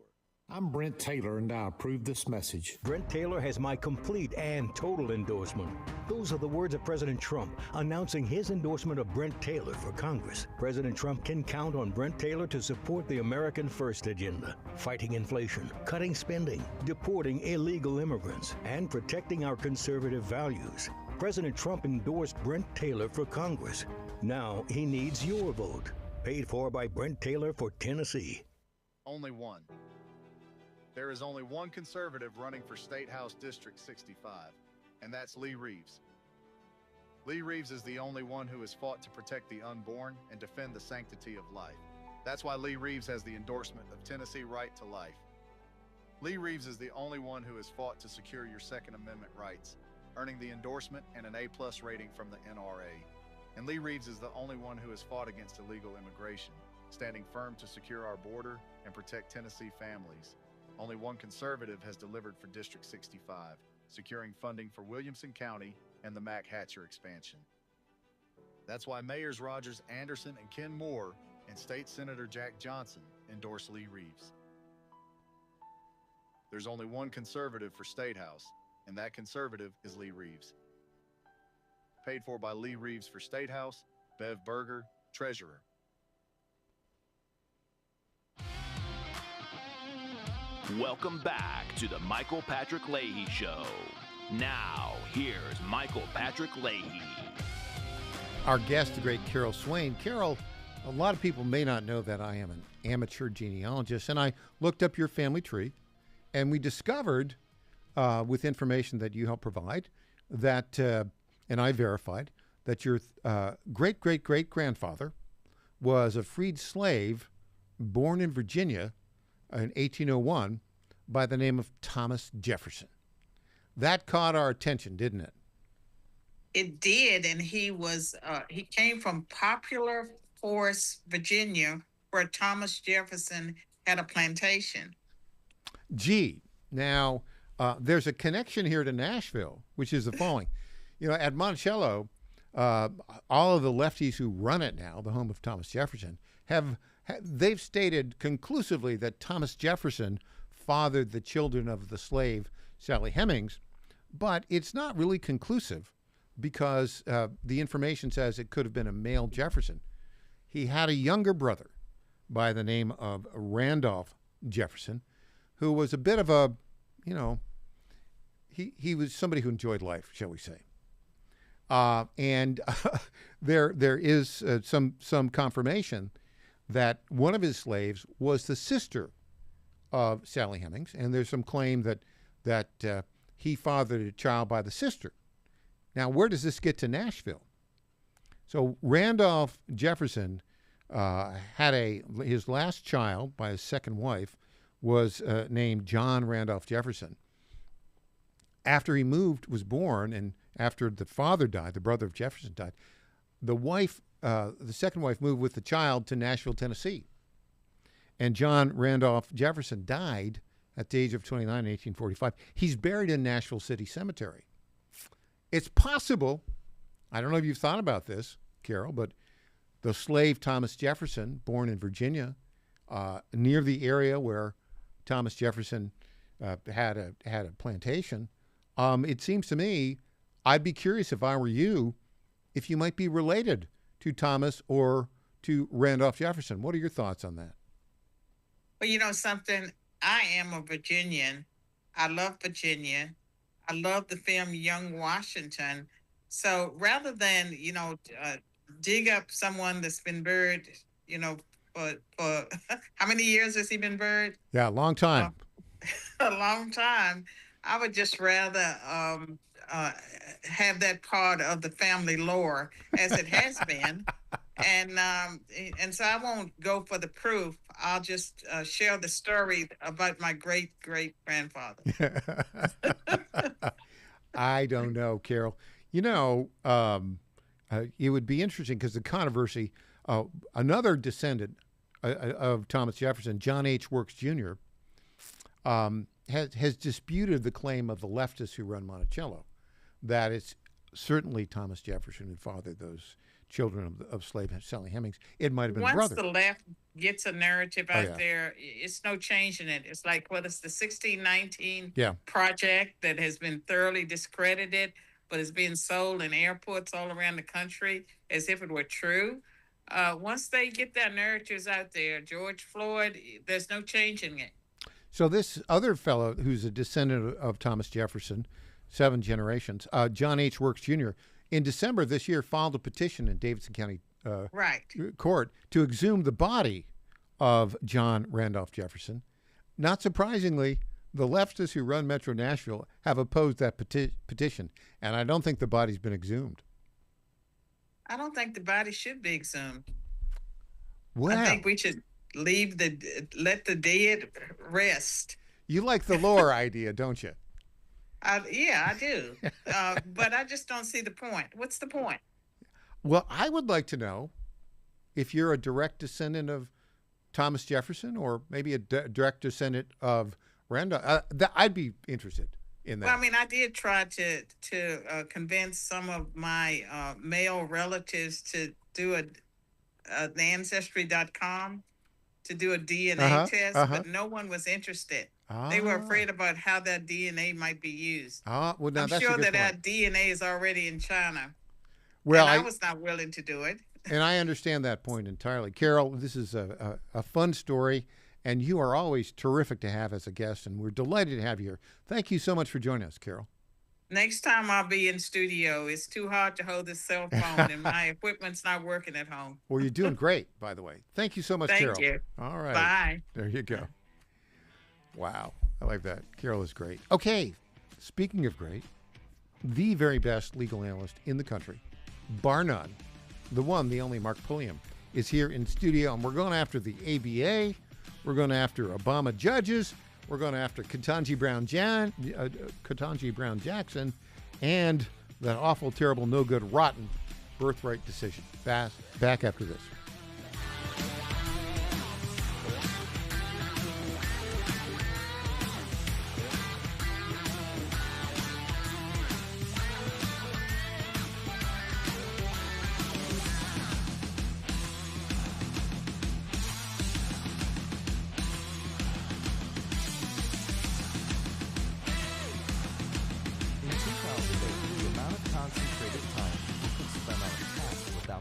I'm Brent Taylor, and I approve this message. Brent Taylor has my complete and total endorsement. Those are the words of President Trump announcing his endorsement of Brent Taylor for Congress. President Trump can count on Brent Taylor to support the American First agenda, fighting inflation, cutting spending, deporting illegal immigrants, and protecting our conservative values. President Trump endorsed Brent Taylor for Congress. Now he needs your vote. Paid for by Brent Taylor for Tennessee. Only one. There is only one conservative running for State House District 65, and that's Lee Reeves. Lee Reeves is the only one who has fought to protect the unborn and defend the sanctity of life. That's why Lee Reeves has the endorsement of Tennessee Right to Life. Lee Reeves is the only one who has fought to secure your Second Amendment rights, earning the endorsement and an A+ rating from the NRA. And Lee Reeves is the only one who has fought against illegal immigration, standing firm to secure our border and protect Tennessee families. Only one conservative has delivered for District 65, securing funding for Williamson County and the Mac Hatcher expansion. That's why Mayors Rogers Anderson and Ken Moore and State Senator Jack Johnson endorse Lee Reeves. There's only one conservative for State House, and that conservative is Lee Reeves. Paid for by Lee Reeves for State House, Bev Berger, Treasurer. Welcome back to the Michael Patrick Leahy Show. Now, here's Michael Patrick Leahy. Our guest, the great Carol Swain. Carol, a lot of people may not know that I am an amateur genealogist, and I looked up your family tree, and we discovered with information that you helped provide that, and I verified, that your great-great-great-grandfather was a freed slave born in Virginia in 1801 by the name of Thomas Jefferson. That caught our attention, didn't it? It did, and he came from Popular Forest, Virginia, where Thomas Jefferson had a plantation. Gee, now there's a connection here to Nashville, which is the following. At Monticello, all of the lefties who run it now, the home of Thomas Jefferson, they've stated conclusively that Thomas Jefferson fathered the children of the slave Sally Hemings, but it's not really conclusive because the information says it could have been a male Jefferson. He had a younger brother by the name of Randolph Jefferson, who was a bit of a, he was somebody who enjoyed life, shall we say. And there is some confirmation that one of his slaves was the sister of Sally Hemings, and there's some claim that he fathered a child by the sister. Now, where does this get to Nashville? So Randolph Jefferson had his last child by his second wife was named John Randolph Jefferson. After he was born, and after the father died, the brother of Jefferson died, the second wife moved with the child to Nashville, Tennessee. And John Randolph Jefferson died at the age of 29 in 1845. He's buried in Nashville City Cemetery. It's possible, I don't know if you've thought about this, Carol, but the slave Thomas Jefferson, born in Virginia, near the area where Thomas Jefferson had a plantation, it seems to me, I'd be curious if I were you, if you might be related to Thomas or to Randolph Jefferson. What are your thoughts on that? Well, something, I am a Virginian. I love Virginia. I love the film Young Washington. So rather than, dig up someone that's been buried, for how many years has he been buried? Yeah, a long time. A long time. I would just rather have that part of the family lore as it has been. And so I won't go for the proof. I'll just share the story about my great-great-grandfather. I don't know, Carol. It would be interesting because the controversy, another descendant of Thomas Jefferson, John H. Works Jr., has disputed the claim of the leftists who run Monticello that it's certainly Thomas Jefferson who fathered those children of slave Sally Hemings. It might have been Once brother. the left gets a narrative out there, it's no changing it. It's like, it's the 1619 project that has been thoroughly discredited, but is being sold in airports all around the country as if it were true. Once they get their narratives out there, George Floyd, there's no changing it. So this other fellow who's a descendant of Thomas Jefferson, 7 generations, John H. Works Jr., in December of this year filed a petition in Davidson County Court to exhume the body of John Randolph Jefferson. Not surprisingly, the leftists who run Metro Nashville have opposed that petition, and I don't think the body's been exhumed. I don't think the body should be exhumed. Well, I think we should let the dead rest. You like the lore idea, don't you? Yeah, I do. But I just don't see the point. What's the point? Well, I would like to know if you're a direct descendant of Thomas Jefferson or maybe a direct descendant of Randolph. I'd be interested in that. Well, I did try to convince some of my male relatives to do the Ancestry.com to do a DNA test, but no one was interested. They were afraid about how that DNA might be used. Well, now I'm that's sure a good that our point. DNA is already in China. Well, and I was not willing to do it. And I understand that point entirely. Carol, this is a fun story, and you are always terrific to have as a guest, and we're delighted to have you here. Thank you so much for joining us, Carol. Next time I'll be in studio. It's too hard to hold this cell phone, and my equipment's not working at home. Well, you're doing great, by the way. Thank you so much, Carol. Thank you. All right. Bye. There you go. Wow. I like that. Carol is great. Okay. Speaking of great, the very best legal analyst in the country, bar none, the one, the only Mark Pulliam, is here in studio, and we're going after the ABA, we're going after Obama judges, we're going after Ketanji Brown Jackson, and that awful, terrible, no good, rotten birthright decision. Back after this.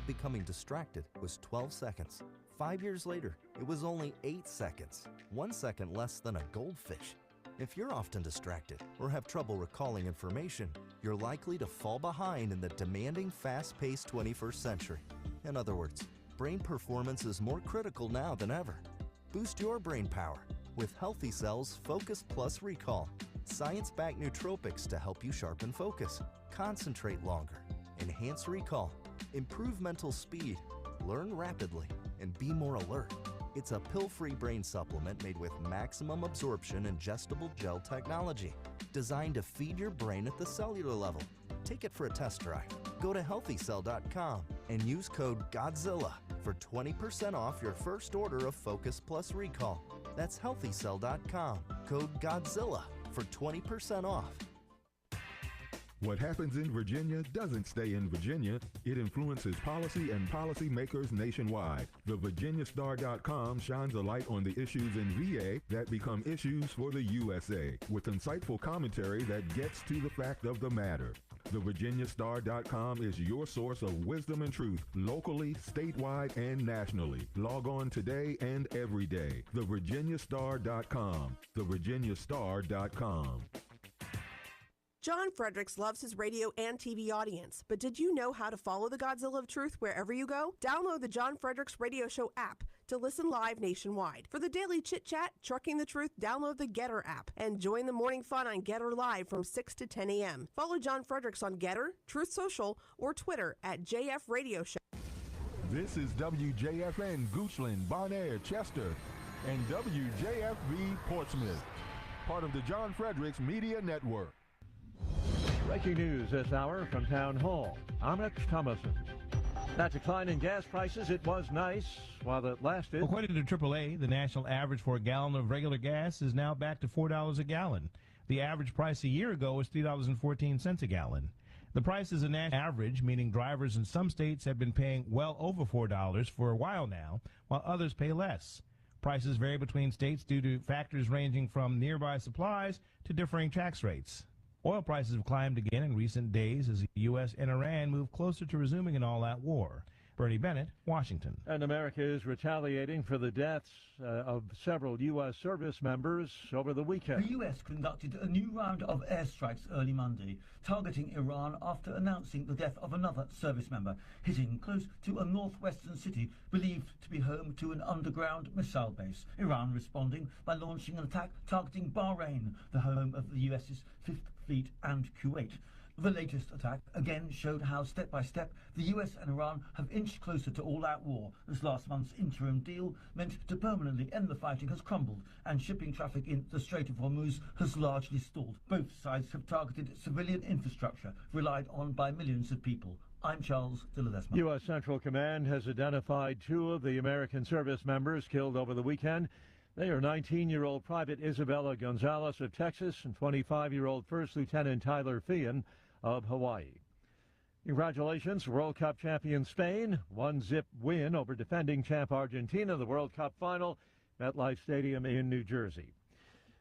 Becoming distracted was 12 seconds. 5 years later, it was only 8 seconds, 1 second less than a goldfish. If you're often distracted or have trouble recalling information, you're likely to fall behind in the demanding, fast-paced 21st century. In other words, brain performance is more critical now than ever. Boost your brain power with Healthy Cells Focus Plus Recall. Science-backed nootropics to help you sharpen focus, concentrate longer, enhance recall, improve mental speed, learn rapidly, and be more alert. It's a pill-free brain supplement made with maximum absorption ingestible gel technology, designed to feed your brain at the cellular level. Take it for a test drive. Go to healthycell.com and use code GODZILLA for 20% off your first order of Focus Plus Recall. That's healthycell.com, code GODZILLA for 20% off. What happens in Virginia doesn't stay in Virginia. It influences policy and policymakers nationwide. The VirginiaStar.com shines a light on the issues in VA that become issues for the USA, with insightful commentary that gets to the fact of the matter. The VirginiaStar.com is your source of wisdom and truth, locally, statewide, and nationally. Log on today and every day. The VirginiaStar.com. The VirginiaStar.com. John Fredericks loves his radio and TV audience, but did you know how to follow the Godzilla of Truth wherever you go? Download the John Fredericks Radio Show app to listen live nationwide. For the daily chit-chat, Trucking the Truth, download the Getter app and join the morning fun on Getter Live from 6 to 10 a.m. Follow John Fredericks on Getter, Truth Social, or Twitter at JF Radio Show. This is WJFN Goochland, Bonaire, Chester, and WJFB Portsmouth, part of the John Fredericks Media Network. Breaking news this hour from Town Hall. I'm Rich Thomason. That decline in gas prices, it was nice while it lasted. According to AAA, the national average for a gallon of regular gas is now back to $4 a gallon. The average price a year ago was $3.14 a gallon. The price is a national average, meaning drivers in some states have been paying well over $4 for a while now, while others pay less. Prices vary between states due to factors ranging from nearby supplies to differing tax rates. Oil prices have climbed again in recent days as the U.S. and Iran move closer to resuming an all-out war. Bernie Bennett, Washington. And America is retaliating for the deaths of several U.S. service members over the weekend. The U.S. conducted a new round of airstrikes early Monday, targeting Iran after announcing the death of another service member, hitting close to a northwestern city believed to be home to an underground missile base. Iran responding by launching an attack targeting Bahrain, the home of the U.S.'s Fifth Fleet and Kuwait. The latest attack again showed how step by step the US and Iran have inched closer to all-out war, as last month's interim deal meant to permanently end the fighting has crumbled and shipping traffic in the Strait of Hormuz has largely stalled. Both sides have targeted civilian infrastructure relied on by millions of people. I'm Charles de Ledesma. U.S. Central Command has identified two of the American service members killed over the weekend. They are 19-year-old Private Isabella Gonzalez of Texas and 25-year-old First Lieutenant Tyler Feehan of Hawaii. Congratulations, World Cup champion Spain. 1-0 win over defending champ Argentina, the World Cup final, MetLife Stadium in New Jersey.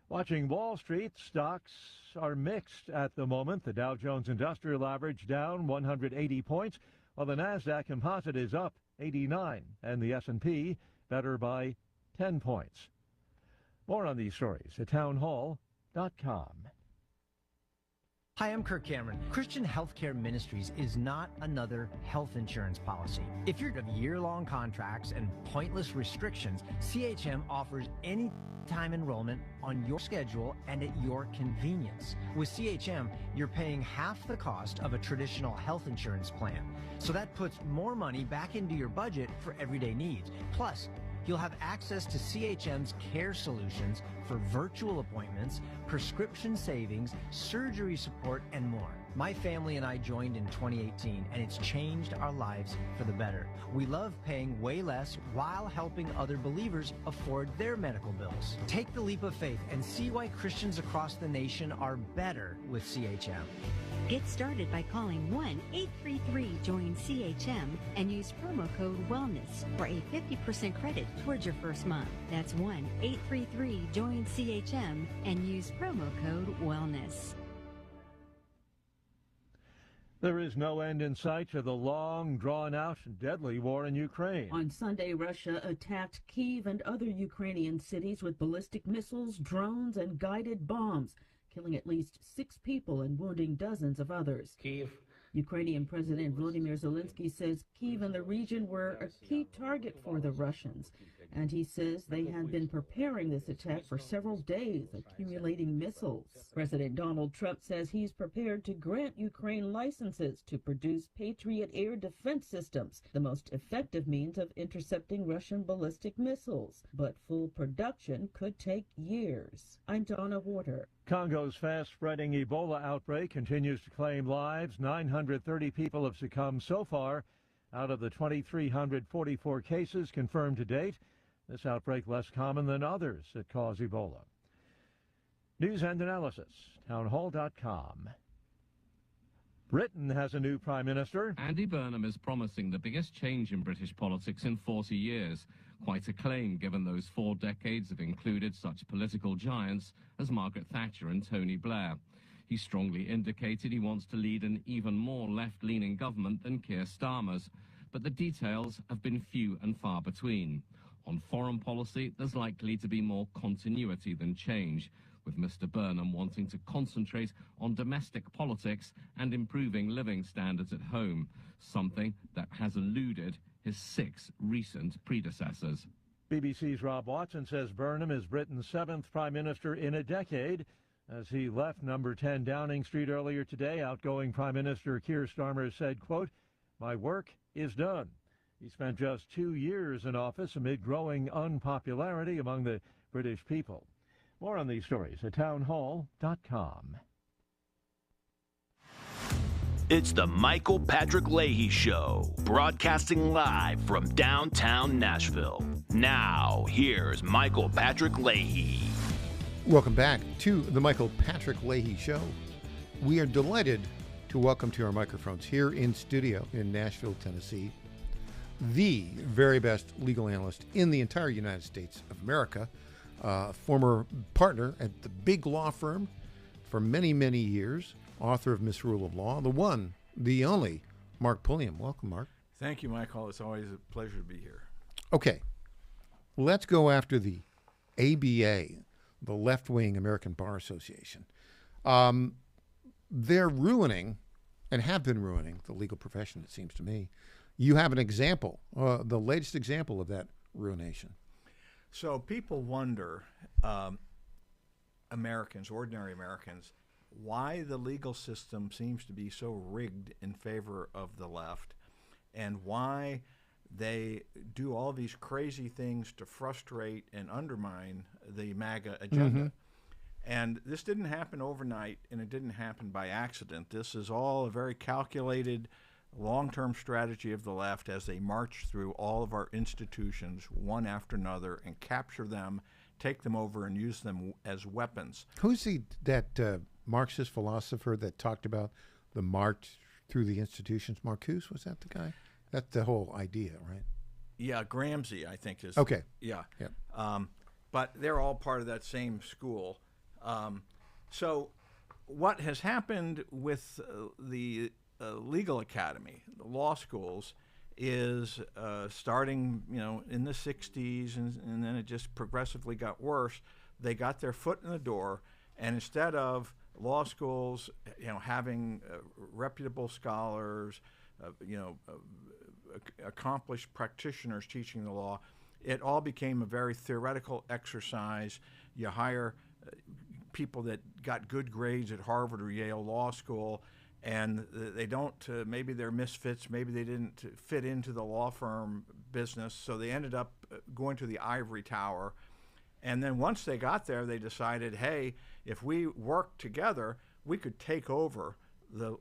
Watching Wall Street, stocks are mixed at the moment. The Dow Jones Industrial Average down 180 points, while the NASDAQ Composite is up 89, and the S&P better by 10 points. More on these stories at townhall.com. Hi, I'm Kirk Cameron. Christian Healthcare Ministries is not another health insurance policy. If you're of year-long contracts and pointless restrictions, CHM offers anytime enrollment on your schedule and at your convenience. With CHM, you're paying half the cost of a traditional health insurance plan. So that puts more money back into your budget for everyday needs. Plus, you'll have access to CHM's care solutions for virtual appointments, prescription savings, surgery support, and more. My family and I joined in 2018, and it's changed our lives for the better. We love paying way less while helping other believers afford their medical bills. Take the leap of faith and see why Christians across the nation are better with CHM. Get started by calling 1-833-JOIN-CHM and use promo code WELLNESS for a 50% credit towards your first month. That's 1-833-JOIN-CHM and use promo code WELLNESS. There is no end in sight to the long, drawn-out, deadly war in Ukraine. On Sunday, Russia attacked Kyiv and other Ukrainian cities with ballistic missiles, drones, and guided bombs, killing at least 6 people and wounding dozens of others. Kyiv. Ukrainian President Volodymyr Zelensky says Kyiv and the region were a key target for the Russians, and he says they had been preparing this attack for several days, accumulating missiles. President Donald Trump says he's prepared to grant Ukraine licenses to produce Patriot air defense systems, the most effective means of intercepting Russian ballistic missiles. But full production could take years. I'm Donna Warder. Congo's fast-spreading Ebola outbreak continues to claim lives. 930 people have succumbed so far out of the 2,344 cases confirmed to date. This outbreak less common than others that cause Ebola. News and analysis, townhall.com. Britain has a new Prime Minister. Andy Burnham is promising the biggest change in British politics in 40 years. Quite a claim given those 4 decades have included such political giants as Margaret Thatcher and Tony Blair. He strongly indicated he wants to lead an even more left-leaning government than Keir Starmer's, but the details have been few and far between. On foreign policy, there's likely to be more continuity than change, with Mr. Burnham wanting to concentrate on domestic politics and improving living standards at home, something that has eluded his 6 recent predecessors. BBC's Rob Watson says Burnham is Britain's 7th Prime Minister in a decade. As he left number 10 Downing Street earlier today, outgoing Prime Minister Keir Starmer said, quote, "My work is done." He spent just 2 years in office amid growing unpopularity among the British people. More on these stories at townhall.com. It's the Michael Patrick Leahy Show, broadcasting live from downtown Nashville. Now, here's Michael Patrick Leahy. Welcome back to the Michael Patrick Leahy Show. We are delighted to welcome to our microphones here in studio in Nashville, Tennessee, the very best legal analyst in the entire United States of America, former partner at the big law firm for many, many years, author of Misrule of Law, the one, the only, Mark Pulliam. Welcome, Mark. Thank you, Michael. It's always a pleasure to be here. Okay, let's go after the ABA, the left-wing American Bar Association. They're ruining, and have been ruining, the legal profession, it seems to me. You have an example, the latest example of that ruination. So people wonder, Americans, ordinary Americans, why the legal system seems to be so rigged in favor of the left, and why they do all these crazy things to frustrate and undermine the MAGA agenda. Mm-hmm. And this didn't happen overnight, and it didn't happen by accident. This is all a very calculated, long-term strategy of the left as they march through all of our institutions one after another and capture them, take them over, and use them as weapons. Who's that Marxist philosopher that talked about the march through the institutions? Marcuse, was that the guy? That's the whole idea, right? Yeah, Gramsci, I think is. Okay. Yeah. Yep. But they're all part of that same school. So what has happened with the legal academy, the law schools, is starting, in the 60s, and then it just progressively got worse. They got their foot in the door, and instead of law schools, having reputable scholars, accomplished practitioners teaching the law, it all became a very theoretical exercise. You hire people that got good grades at Harvard or Yale Law School, and they don't, maybe they're misfits, maybe they didn't fit into the law firm business, so they ended up going to the ivory tower. And then once they got there, they decided, hey, if we work together, we could take over the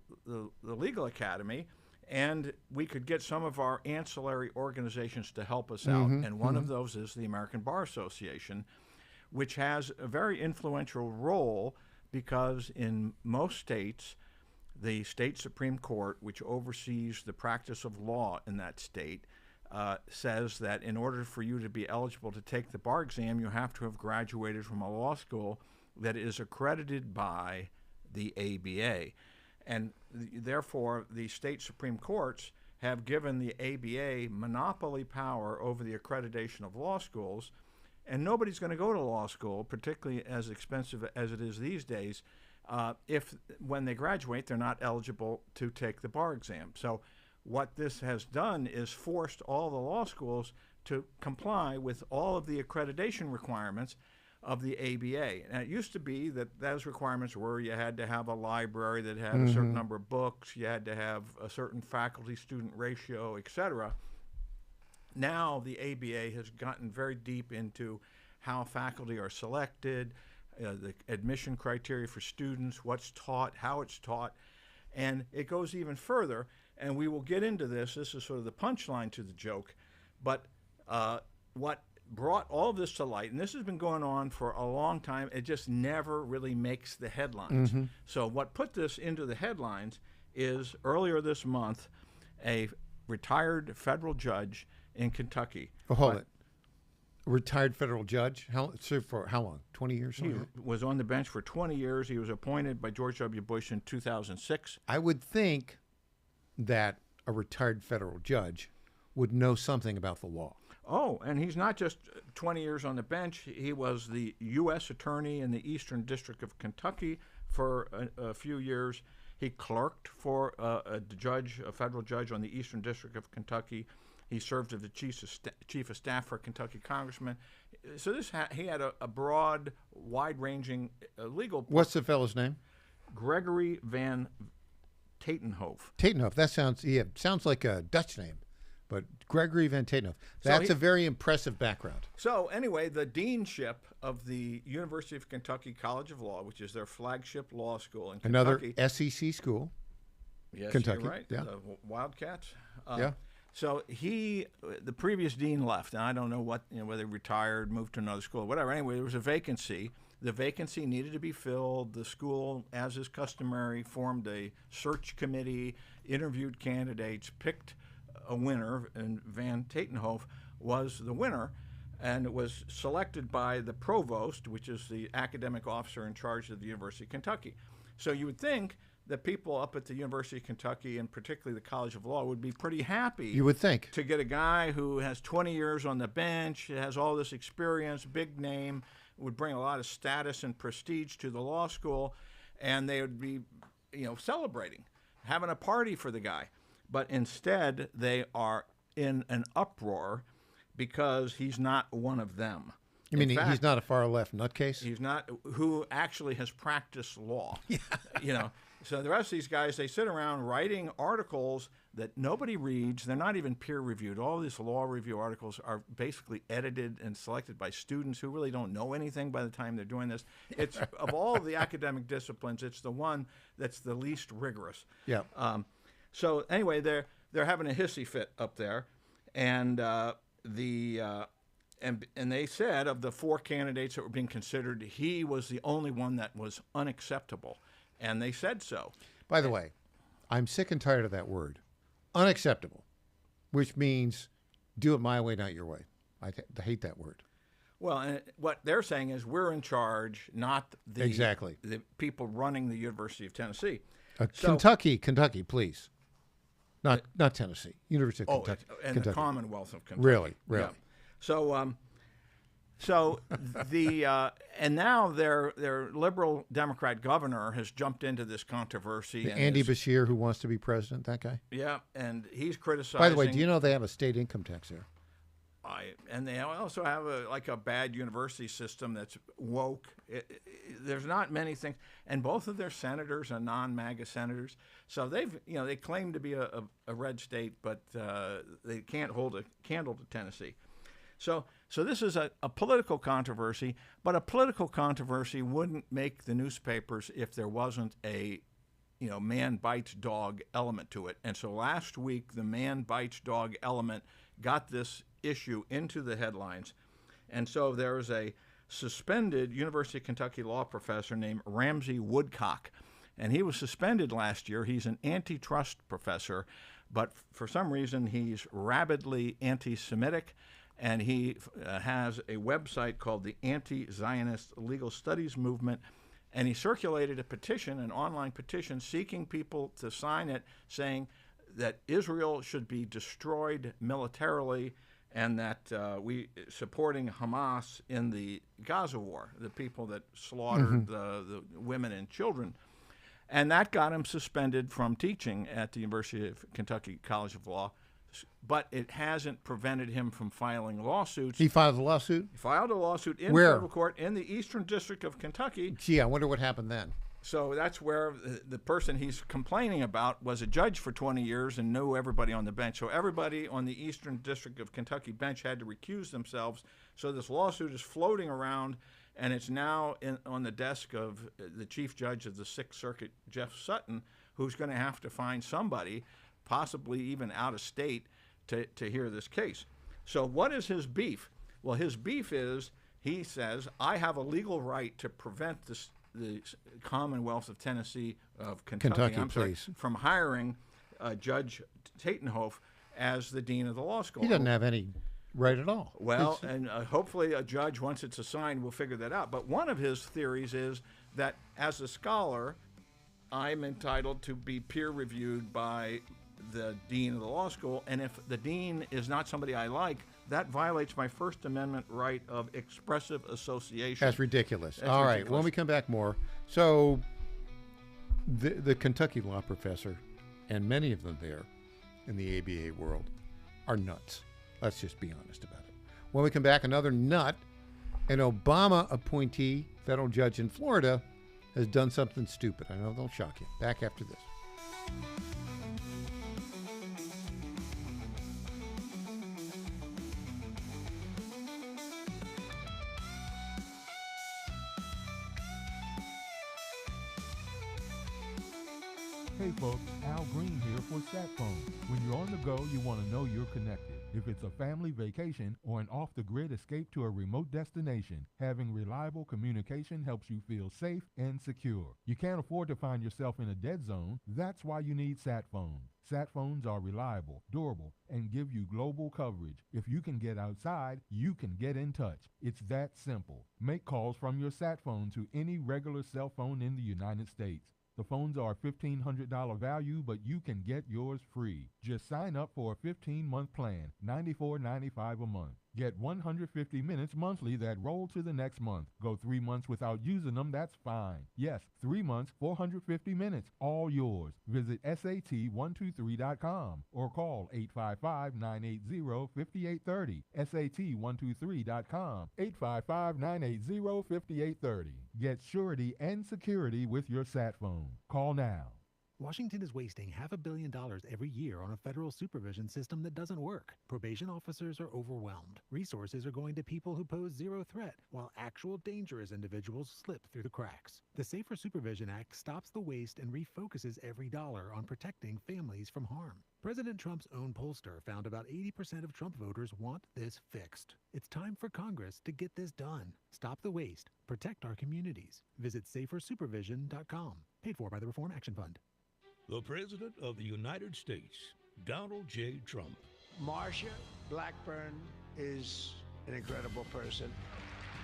legal academy, and we could get some of our ancillary organizations to help us out. And one of those is the American Bar Association, which has a very influential role because in most states, the state Supreme Court, which oversees the practice of law in that state, says that in order for you to be eligible to take the bar exam, you have to have graduated from a law school that is accredited by the ABA. And therefore, the state Supreme Courts have given the ABA monopoly power over the accreditation of law schools, and nobody's going to go to law school, particularly as expensive as it is these days, if when they graduate, they're not eligible to take the bar exam. So what this has done is forced all the law schools to comply with all of the accreditation requirements of the ABA. And it used to be that those requirements were you had to have a library that had a certain number of books, you had to have a certain faculty-student ratio, etc. Now the ABA has gotten very deep into how faculty are selected, the admission criteria for students, what's taught, how it's taught, and it goes even further, and we will get into this. This is sort of the punchline to the joke, but what brought all this to light, and this has been going on for a long time, it just never really makes the headlines. So what put this into the headlines is earlier this month, a retired federal judge in Kentucky. Oh, hold it. Retired federal judge? Served for how long? 20 years? He was on the bench for 20 years. He was appointed by George W. Bush in 2006. I would think that a retired federal judge would know something about the law. Oh, and he's not just 20 years on the bench. He was the U.S. attorney in the Eastern District of Kentucky for a few years. He clerked for a federal judge on the Eastern District of Kentucky. He served as the chief of staff for a Kentucky congressman. So he had a broad, wide-ranging legal... What's the fellow's name? Gregory Van Tatenhove. Tatenhove. That sounds like a Dutch name. But Gregory Van Tatenhove. That's a very impressive background. So anyway, the deanship of the University of Kentucky College of Law, which is their flagship law school in Kentucky. Another SEC school. Yes, Kentucky. You're right. Yeah. The Wildcats. Yeah. So the previous dean left, and I don't know whether he retired, moved to another school, whatever. Anyway, there was a vacancy. The vacancy needed to be filled. The school, as is customary, formed a search committee, interviewed candidates, picked a winner, and Van Tatenhove was the winner, and it was selected by the provost, which is the academic officer in charge of the University of Kentucky. So you would think that people up at the University of Kentucky, and particularly the College of Law, would be pretty happy. You would think. To get a guy who has 20 years on the bench, has all this experience, big name, would bring a lot of status and prestige to the law school, and they would be, celebrating, having a party for the guy. But instead, they are in an uproar because he's not one of them. You mean he's not a far left nutcase? He's not, who actually has practiced law. Yeah. So the rest of these guys, they sit around writing articles that nobody reads. They're not even peer reviewed. All these law review articles are basically edited and selected by students who really don't know anything by the time they're doing this. It's of all the academic disciplines, it's the one that's the least rigorous. Yeah. So anyway, they're having a hissy fit up there, and and they said of the 4 candidates that were being considered, he was the only one that was unacceptable, and they said so. By the way, I'm sick and tired of that word, unacceptable, which means do it my way, not your way. I hate that word. Well, and what they're saying is we're in charge, not the people running the University of Tennessee. Kentucky, please. Not Tennessee. University of Kentucky. And Kentucky. the Commonwealth of Kentucky. Really. Yeah. So So and now their liberal Democrat governor has jumped into this controversy. Andy Beshear, who wants to be president, that guy. Yeah, and he's criticizing. By the way, do you know they have a state income tax there? And they also have a bad university system that's woke. There's not many things, and both of their senators are non-MAGA senators. So they claim to be a red state, but they can't hold a candle to Tennessee. So this is a political controversy, but a political controversy wouldn't make the newspapers if there wasn't a man bites dog element to it. And so last week, the man bites dog element got this issue into the headlines. And so there was a suspended University of Kentucky law professor named Ramsey Woodcock. And he was suspended last year. He's an antitrust professor, but for some reason he's rabidly anti-Semitic. And he has a website called the Anti-Zionist Legal Studies Movement. And he circulated a petition, an online petition, seeking people to sign it, saying that Israel should be destroyed militarily and that we supporting Hamas in the Gaza war, the people that slaughtered the women and children. And that got him suspended from teaching at the University of Kentucky College of Law. But it hasn't prevented him from filing lawsuits. He filed a lawsuit? He filed a lawsuit in Where? federal court in the Eastern District of Kentucky. Gee, I wonder what happened then. So that's where the person he's complaining about was a judge for 20 years and knew everybody on the bench. So everybody on the Eastern District of Kentucky bench had to recuse themselves. So this lawsuit is floating around, and it's now on the desk of the chief judge of the Sixth Circuit, Jeff Sutton, who's going to have to find somebody, possibly even out of state, to hear this case. So what is his beef? Well, his beef is, he says, I have a legal right to prevent the Commonwealth of Tennessee of Kentucky from hiring Judge Tatenhoff as the dean of the law school. He doesn't have any right at all. Well, and hopefully a judge, once it's assigned, will figure that out. But one of his theories is that as a scholar, I'm entitled to be peer-reviewed by the dean of the law school, and if the dean is not somebody I like, that violates my First Amendment right of expressive association. That's ridiculous. That's all ridiculous. Right, when we come back more. So the Kentucky law professor, and many of them there in the ABA world, are nuts. Let's just be honest about it. When we come back, another nut, an Obama appointee, federal judge in Florida, has done something stupid. I know they'll shock you. Back after this. Hey folks, Al Green here for SatPhone. When you're on the go, you want to know you're connected. If it's a family vacation or an off-the-grid escape to a remote destination, having reliable communication helps you feel safe and secure. You can't afford to find yourself in a dead zone. That's why you need SatPhone. Satphones are reliable, durable, and give you global coverage. If you can get outside, you can get in touch. It's that simple. Make calls from your Satphone to any regular cell phone in the United States. The phones are $1,500 value, but you can get yours free. Just sign up for a 15-month plan, $94.95 a month. Get 150 minutes monthly that roll to the next month. Go 3 months without using them, that's fine. Yes, 3 months, 450 minutes, all yours. Visit SAT123.com or call 855-980-5830. SAT123.com, 855-980-5830. Get surety and security with your sat phone. Call now. Washington is wasting $500 million every year on a federal supervision system that doesn't work. Probation officers are overwhelmed. Resources are going to people who pose zero threat, while actual dangerous individuals slip through the cracks. The Safer Supervision Act stops the waste and refocuses every dollar on protecting families from harm. President Trump's own pollster found about 80% of Trump voters want this fixed. It's time for Congress to get this done. Stop the waste. Protect our communities. Visit safersupervision.com. Paid for by the Reform Action Fund. The President of the United States, Donald J. Trump. Marsha Blackburn is an incredible person.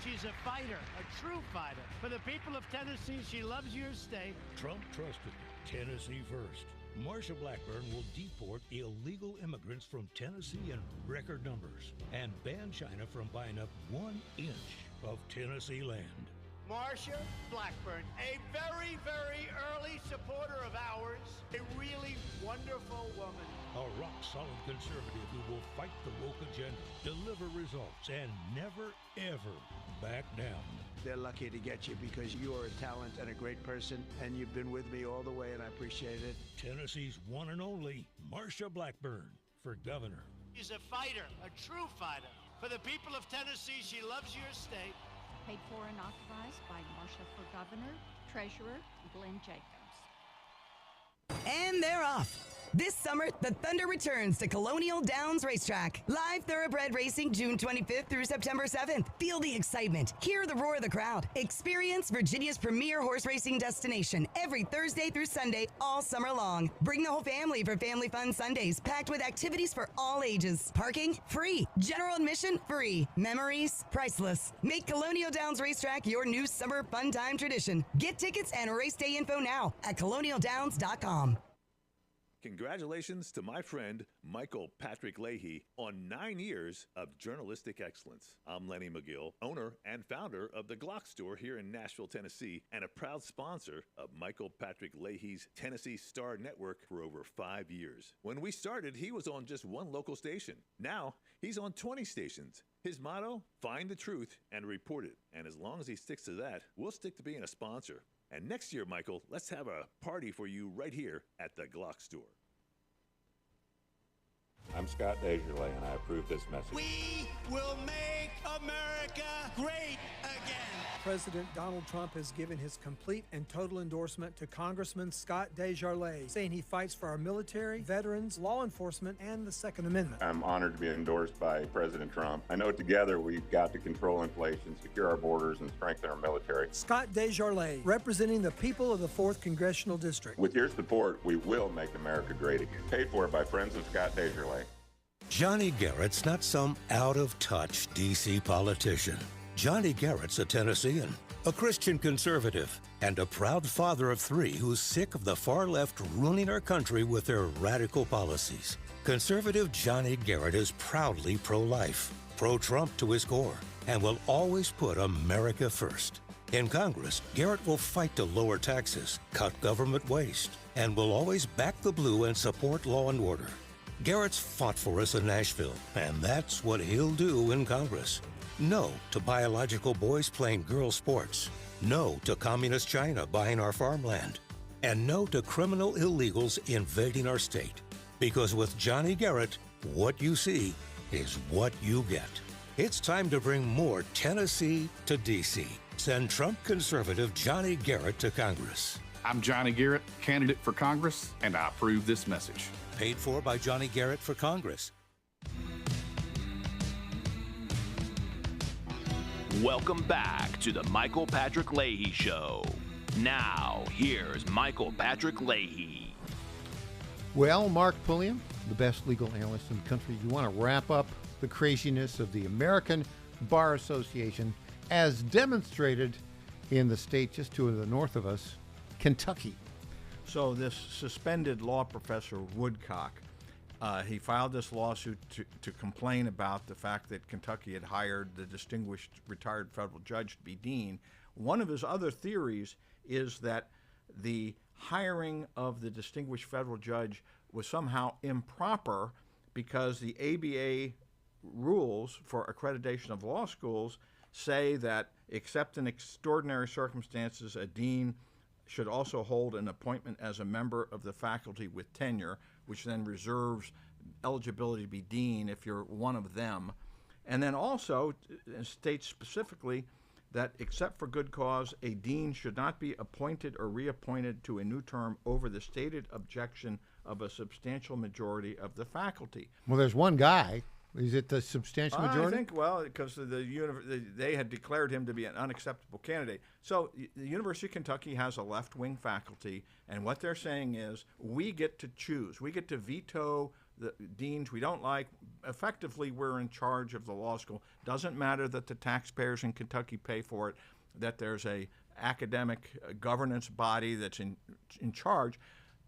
She's a fighter, a true fighter. For the people of Tennessee, she loves your state. Trump trusted Tennessee first. Marsha Blackburn will deport illegal immigrants from Tennessee in record numbers and ban China from buying up 1 inch of Tennessee land. Marsha Blackburn, a very, very early supporter of ours, a really wonderful woman. A rock-solid conservative who will fight the woke agenda, deliver results, and never, ever back down. They're lucky to get you because you are a talent and a great person, and you've been with me all the way, and I appreciate it. Tennessee's one and only Marsha Blackburn for governor. She's a fighter, a true fighter. For the people of Tennessee, she loves your state. Paid for and authorized by Marsha for Governor, Treasurer Glenn Jacobs. And they're off. This summer, the Thunder returns to Colonial Downs Racetrack. Live thoroughbred racing June 25th through September 7th. Feel the excitement. Hear the roar of the crowd. Experience Virginia's premier horse racing destination every Thursday through Sunday all summer long. Bring the whole family for Family Fun Sundays, packed with activities for all ages. Parking, free. General admission, free. Memories, priceless. Make Colonial Downs Racetrack your new summer fun time tradition. Get tickets and race day info now at colonialdowns.com. Congratulations to my friend Michael Patrick Leahy on 9 years of journalistic excellence. I'm Lenny McGill, owner and founder of the Glock Store here in Nashville, Tennessee, and a proud sponsor of Michael Patrick Leahy's Tennessee Star Network for over 5 years. When we started, he was on just one local station. Now, he's on 20 stations. His motto, find the truth and report it. And as long as he sticks to that, we'll stick to being a sponsor. And next year, Michael, let's have a party for you right here at the Glock Store. I'm Scott Desjardins, and I approve this message. We will make America great again. President Donald Trump has given his complete and total endorsement to Congressman Scott Desjardins, saying he fights for our military, veterans, law enforcement, and the Second Amendment. I'm honored to be endorsed by President Trump. I know together we've got to control inflation, secure our borders, and strengthen our military. Scott Desjardins, representing the people of the 4th Congressional District. With your support, we will make America great again. Paid for by friends of Scott Desjardins. Johnny Garrett's not some out-of-touch D.C. politician. Johnny Garrett's a Tennessean, a Christian conservative, and a proud father of 3 who's sick of the far left ruining our country with their radical policies. Conservative Johnny Garrett is proudly pro-life, pro-Trump to his core, and will always put America first. In Congress, Garrett will fight to lower taxes, cut government waste, and will always back the blue and support law and order. Garrett's fought for us in Nashville, and that's what he'll do in Congress. No to biological boys playing girl sports. No to communist China buying our farmland. And no to criminal illegals invading our state. Because with Johnny Garrett, what you see is what you get. It's time to bring more Tennessee to D.C. Send Trump conservative Johnny Garrett to Congress. I'm Johnny Garrett, candidate for Congress, and I approve this message. Paid for by Johnny Garrett for Congress. Welcome back to the Michael Patrick Leahy Show. Now, here's Michael Patrick Leahy. Well, Mark Pulliam, the best legal analyst in the country, you want to wrap up the craziness of the American Bar Association as demonstrated in the state just to the north of us, Kentucky. So this suspended law professor, Woodcock, he filed this lawsuit to complain about the fact that Kentucky had hired the distinguished retired federal judge to be dean. One of his other theories is that the hiring of the distinguished federal judge was somehow improper because the ABA rules for accreditation of law schools say that except in extraordinary circumstances, a dean should also hold an appointment as a member of the faculty with tenure, which then reserves eligibility to be dean if you're one of them. And then also states specifically that except for good cause, a dean should not be appointed or reappointed to a new term over the stated objection of a substantial majority of the faculty. Well, there's one guy. Is it the substantial majority? I think, well, because they had declared him to be an unacceptable candidate. So the University of Kentucky has a left-wing faculty, and what they're saying is we get to choose. We get to veto the deans we don't like. Effectively, we're in charge of the law school. Doesn't matter that the taxpayers in Kentucky pay for it, that there's a academic governance body that's in charge.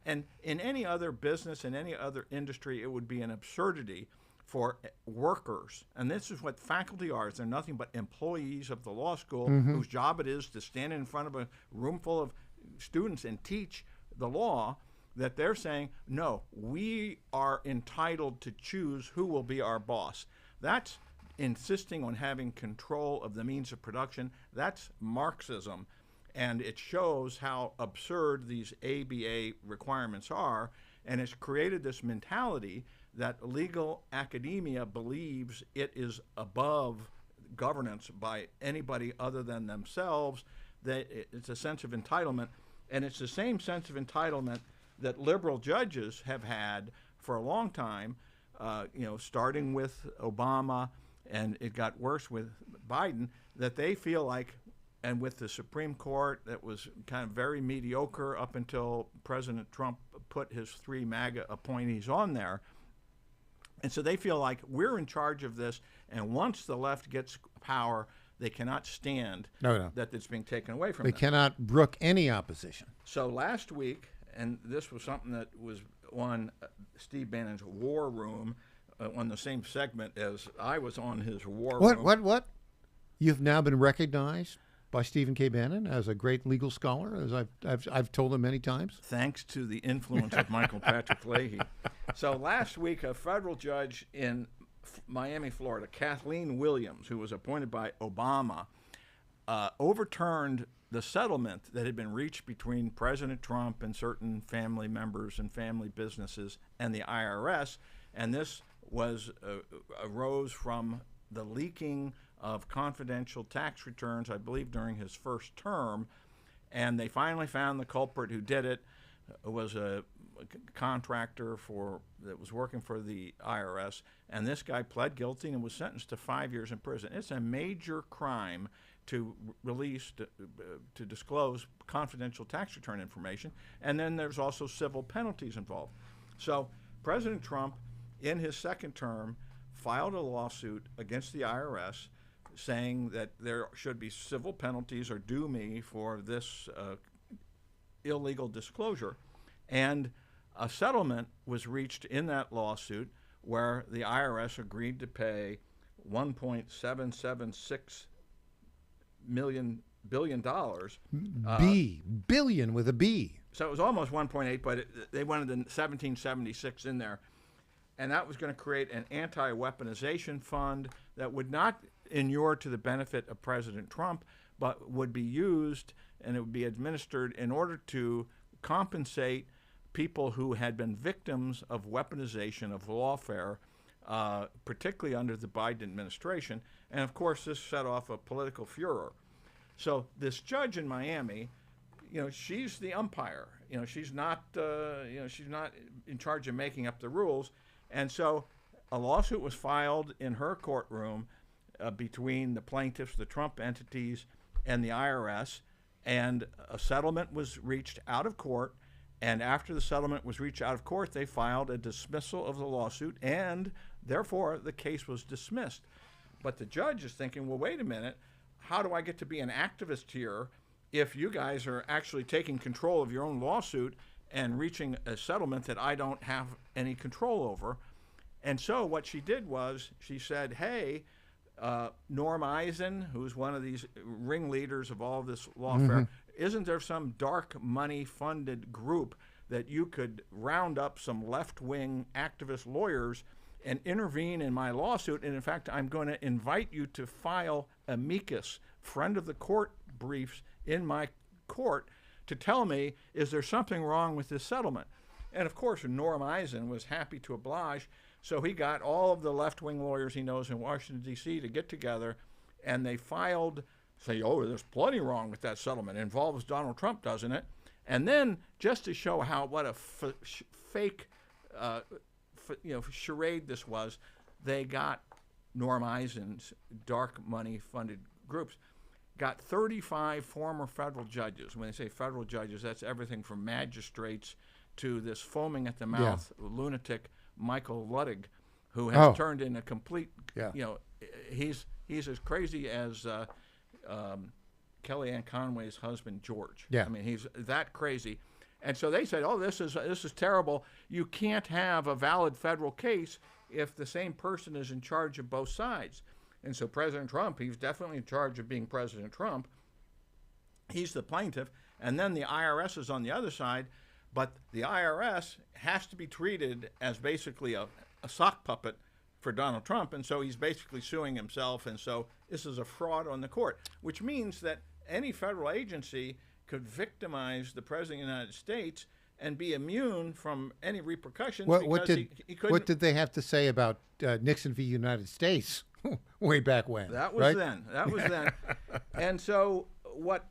And in any other business, in any other industry, it would be an absurdity for workers, and this is what faculty are. They're nothing but employees of the law school whose job it is to stand in front of a room full of students and teach the law, that they're saying, no, we are entitled to choose who will be our boss. That's insisting on having control of the means of production. That's Marxism, and it shows how absurd these ABA requirements are, and it's created this mentality that legal academia believes it is above governance by anybody other than themselves, that it's a sense of entitlement, and it's the same sense of entitlement that liberal judges have had for a long time, starting with Obama, and it got worse with Biden, that they feel like, and with the Supreme Court that was kind of very mediocre up until President Trump put his 3 MAGA appointees on there. And so they feel like we're in charge of this, and once the left gets power, they cannot stand that it's being taken away from them. They cannot brook any opposition. So last week, and this was something that was on Steve Bannon's War Room, on the same segment as I was on his War Room. What? You've now been recognized by Stephen K. Bannon as a great legal scholar, as I've told him many times. Thanks to the influence of Michael Patrick Leahy. So last week, a federal judge in Miami, Florida, Kathleen Williams, who was appointed by Obama, overturned the settlement that had been reached between President Trump and certain family members and family businesses and the IRS, and this arose from the leaking of confidential tax returns, I believe, during his first term, and they finally found the culprit who did it. Was a contractor that was working for the IRS, and this guy pled guilty and was sentenced to 5 years in prison. It's a major crime to to disclose confidential tax return information, and then there's also civil penalties involved. So President Trump, in his second term, filed a lawsuit against the IRS saying that there should be civil penalties or due me for this illegal disclosure. And a settlement was reached in that lawsuit where the IRS agreed to pay $1.776 billion. Billion with a B. So it was almost 1.8, but they wanted the 1776 in there. And that was going to create an anti-weaponization fund that would not inure to the benefit of President Trump, but would be used and it would be administered in order to compensate people who had been victims of weaponization of lawfare, particularly under the Biden administration. And of course, this set off a political furor. So this judge in Miami, she's the umpire. She's not in charge of making up the rules. And so a lawsuit was filed in her courtroom between the plaintiffs, the Trump entities, and the IRS, and a settlement was reached out of court. And after the settlement was reached out of court, they filed a dismissal of the lawsuit, and therefore the case was dismissed. But the judge is thinking, well, wait a minute, how do I get to be an activist here if you guys are actually taking control of your own lawsuit and reaching a settlement that I don't have any control over? And so what she did was she said, hey, Norm Eisen, who's one of these ringleaders of all this lawfare, isn't there some dark money funded group that you could round up some left-wing activist lawyers and intervene in my lawsuit? And in fact, I'm going to invite you to file amicus, friend of the court briefs in my court to tell me, is there something wrong with this settlement? And of course, Norm Eisen was happy to oblige. So he got all of the left-wing lawyers he knows in Washington, D.C. to get together, and they filed, say, oh, there's plenty wrong with that settlement. It involves Donald Trump, doesn't it? And then, just to show what a fake charade this was, they got Norm Eisen's dark money-funded groups, got 35 former federal judges. When they say federal judges, that's everything from magistrates to this foaming-at-the-mouth lunatic Michael Ludwig, who has turned in a complete, he's as crazy as Kellyanne Conway's husband, George. Yeah. I mean, he's that crazy. And so they said, oh, this is terrible. You can't have a valid federal case if the same person is in charge of both sides. And so President Trump, he's definitely in charge of being President Trump. He's the plaintiff. And then the IRS is on the other side. But the IRS has to be treated as basically a sock puppet for Donald Trump. And so he's basically suing himself. And so this is a fraud on the court, which means that any federal agency could victimize the President of the United States and be immune from any repercussions. What did they have to say about Nixon v. United States way back when? That was right? then. That was then. And so what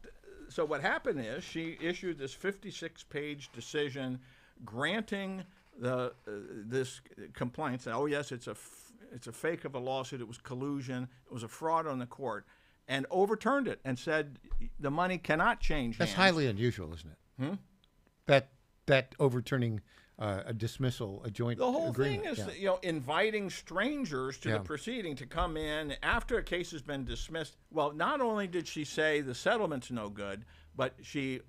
happened is she issued this 56-page decision granting this complaint. Saying, oh yes, it's a fake of a lawsuit. It was collusion. It was a fraud on the court, and overturned it and said the money cannot change hands. That's highly unusual, isn't it? That overturning a dismissal, a joint agreement. The whole agreement. thing is, inviting strangers to the proceeding to come in after a case has been dismissed. Well, not only did she say the settlement's no good, but she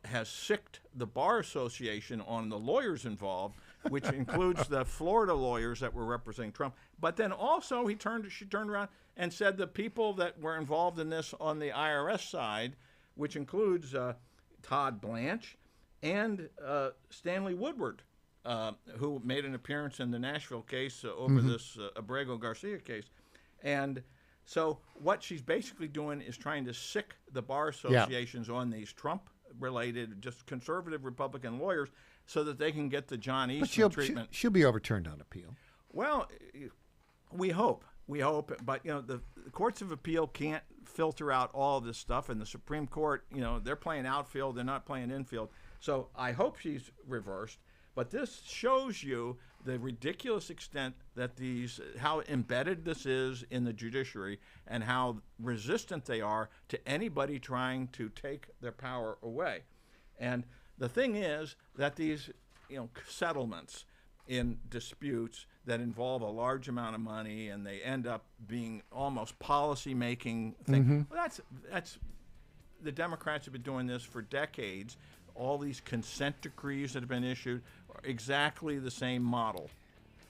has sicked the Bar Association on the lawyers involved, which includes the Florida lawyers that were representing Trump. But then also she turned around and said the people that were involved in this on the IRS side, which includes Todd Blanche and Stanley Woodward, who made an appearance in the Nashville case over this Abrego Garcia case. And so what she's basically doing is trying to sick the bar associations on these Trump-related, just conservative Republican lawyers so that they can get the John Eastman treatment. She'll be overturned on appeal. Well, we hope. We hope. But, the courts of appeal can't filter out all this stuff. And the Supreme Court, they're playing outfield. They're not playing infield. So I hope she's reversed. But this shows you the ridiculous extent that how embedded this is in the judiciary and how resistant they are to anybody trying to take their power away. And the thing is that these, settlements in disputes that involve a large amount of money and they end up being almost policy-making thing. Well, that's the Democrats have been doing this for decades. All these consent decrees that have been issued are exactly the same model.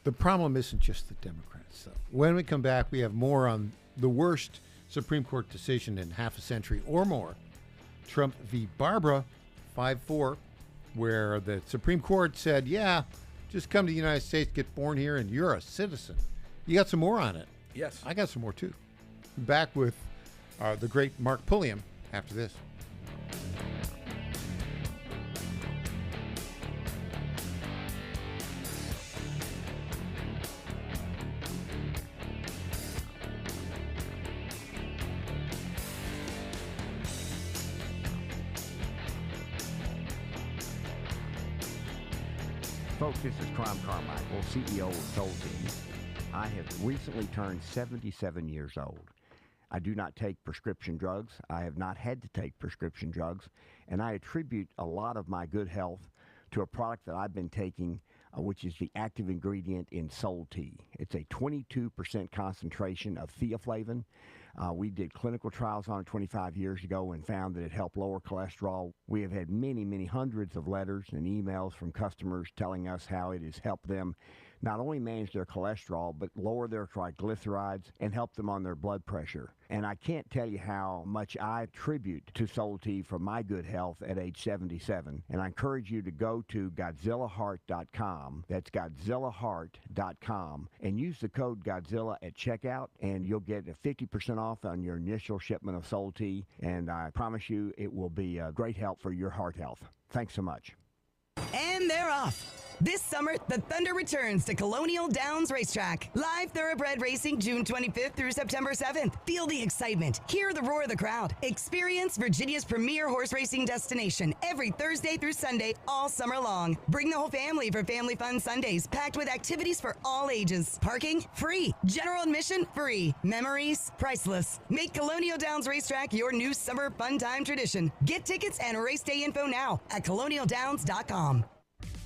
The problem isn't just the Democrats, though. When we come back, we have more on the worst Supreme Court decision in half a century or more, Trump v. Barbara, 5-4, where the Supreme Court said, yeah, just come to the United States, get born here, and you're a citizen. You got some more on it. Yes. I got some more, too. Back with the great Mark Pulliam after this. Folks, this is Crom Carmichael, CEO of Soul Team. I have recently turned 77 years old. I do not take prescription drugs. I have not had to take prescription drugs, and I attribute a lot of my good health to a product that I've been taking, which is the active ingredient in Soul Tea. It's a 22% concentration of theaflavin. We did clinical trials on it 25 years ago and found that it helped lower cholesterol. We have had many, many hundreds of letters and emails from customers telling us how it has helped them not only manage their cholesterol, but lower their triglycerides and help them on their blood pressure. And I can't tell you how much I attribute to Soul Tea for my good health at age 77. And I encourage you to go to GodzillaHeart.com. That's GodzillaHeart.com. And use the code Godzilla at checkout, and you'll get a 50% off on your initial shipment of Soul Tea. And I promise you it will be a great help for your heart health. Thanks so much. And they're off. This summer, the Thunder returns to Colonial Downs Racetrack. Live thoroughbred racing June 25th through September 7th. Feel the excitement. Hear the roar of the crowd. Experience Virginia's premier horse racing destination every Thursday through Sunday all summer long. Bring the whole family for Family Fun Sundays, packed with activities for all ages. Parking? Free. General admission? Free. Memories? Priceless. Make Colonial Downs Racetrack your new summer fun time tradition. Get tickets and race day info now at colonialdowns.com.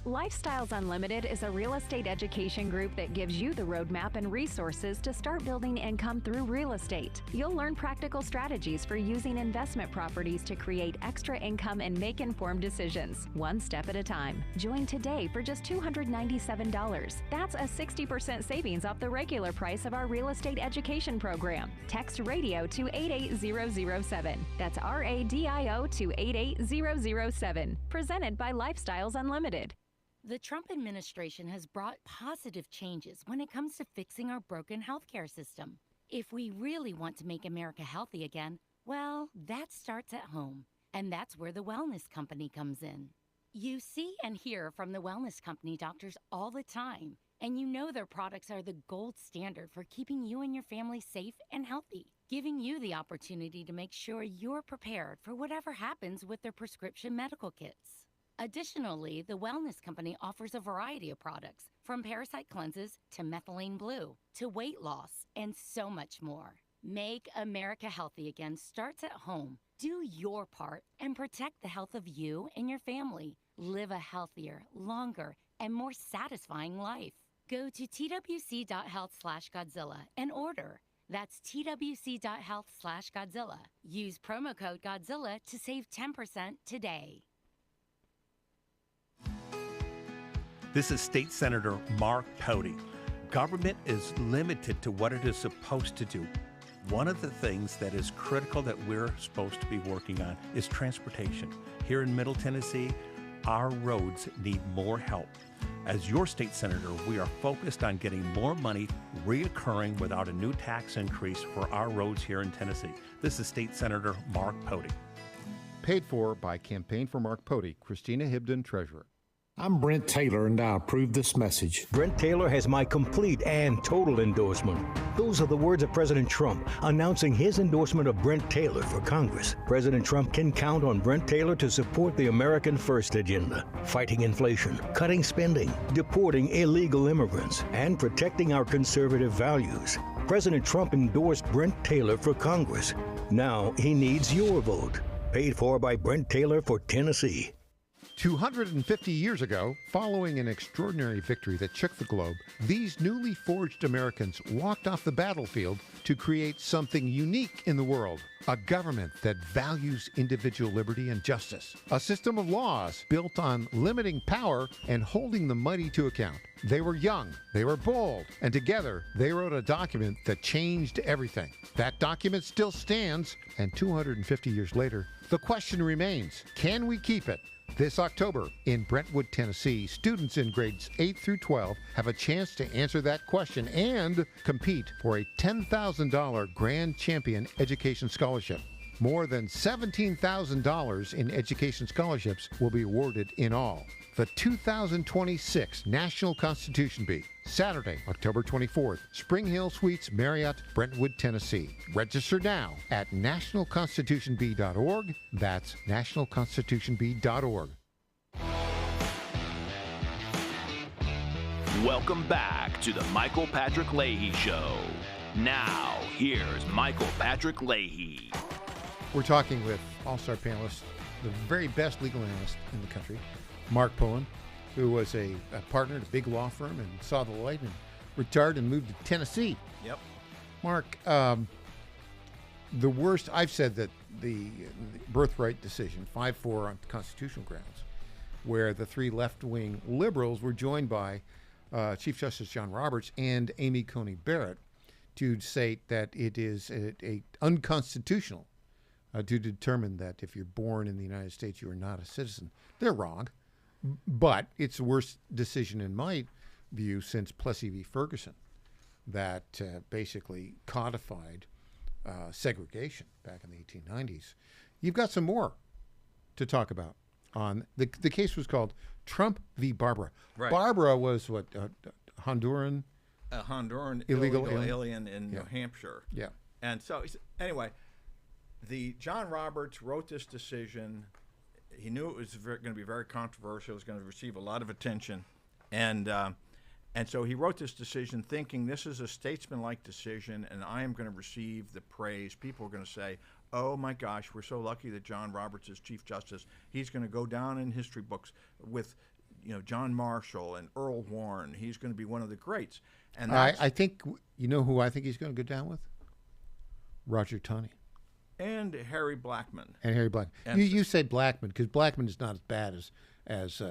Lifestyles Unlimited is a real estate education group that gives you the roadmap and resources to start building income through real estate. You'll learn practical strategies for using investment properties to create extra income and make informed decisions, one step at a time. Join today for just $297. That's a 60% savings off the regular price of our real estate education program. Text radio to 88007. That's RADIO to 88007. Presented by Lifestyles Unlimited. The Trump administration has brought positive changes when it comes to fixing our broken healthcare system. If we really want to make America healthy again, well, that starts at home. And that's where the Wellness Company comes in. You see and hear from the Wellness Company doctors all the time, and you know their products are the gold standard for keeping you and your family safe and healthy, giving you the opportunity to make sure you're prepared for whatever happens with their prescription medical kits. Additionally, the Wellness Company offers a variety of products, from parasite cleanses to methylene blue to weight loss and so much more. Make America healthy again starts at home. Do your part and protect the health of you and your family. Live a healthier, longer, and more satisfying life. Go to twc.health/Godzilla and order. That's twc.health/Godzilla. Use promo code Godzilla to save 10% today. This is State Senator Mark Pody. Government is limited to what it is supposed to do. One of the things that is critical that we're supposed to be working on is transportation. Here in Middle Tennessee, our roads need more help. As your state senator, we are focused on getting more money reoccurring without a new tax increase for our roads here in Tennessee. This is State Senator Mark Pody. Paid for by Campaign for Mark Pody, Christina Hibden, Treasurer. I'm Brent Taylor, and I approve this message. Brent Taylor has my complete and total endorsement. Those are the words of President Trump announcing his endorsement of Brent Taylor for Congress. President Trump can count on Brent Taylor to support the American First agenda, fighting inflation, cutting spending, deporting illegal immigrants, and protecting our conservative values. President Trump endorsed Brent Taylor for Congress. Now he needs your vote. Paid for by Brent Taylor for Tennessee. 250 years ago, following an extraordinary victory that shook the globe, these newly forged Americans walked off the battlefield to create something unique in the world. A government that values individual liberty and justice. A system of laws built on limiting power and holding the mighty to account. They were young, they were bold, and together they wrote a document that changed everything. That document still stands, and 250 years later, the question remains, can we keep it? This October in Brentwood, Tennessee, students in grades 8 through 12 have a chance to answer that question and compete for a $10,000 Grand Champion Education Scholarship. More than $17,000 in education scholarships will be awarded in all. The 2026 National Constitution Bee, Saturday, October 24th, Spring Hill Suites, Marriott, Brentwood, Tennessee. Register now at nationalconstitutionbee.org. That's nationalconstitutionbee.org. Welcome back to the Michael Patrick Leahy Show. Now, here's Michael Patrick Leahy. We're talking with all-star panelist, the very best legal analyst in the country, Mark Pullen, who was a partner at a big law firm and saw the light and retired and moved to Tennessee. Yep. Mark, the worst, I've said that the birthright decision, 5-4 on constitutional grounds, where the three left-wing liberals were joined by Chief Justice John Roberts and Amy Coney Barrett to say that it is a unconstitutional to determine that if you're born in the United States, you are not a citizen. They're wrong, but it's the worst decision in my view since Plessy v. Ferguson that basically codified segregation back in the 1890s. You've got some more to talk about. On the case was called Trump v. Barbara. Right. Barbara was what, Honduran? A Honduran illegal alien in New Hampshire. Yeah. And so, anyway, John Roberts wrote this decision. He knew it was going to be very controversial. It was going to receive a lot of attention. And so he wrote this decision thinking this is a statesmanlike decision, and I am going to receive the praise. People are going to say, oh, my gosh, we're so lucky that John Roberts is Chief Justice. He's going to go down in history books with John Marshall and Earl Warren. He's going to be one of the greats. And I think, you know who I think he's going to go down with? Roger Taney. And Harry Blackman. And Harry Blackman. You say Blackman because Blackman is not as bad as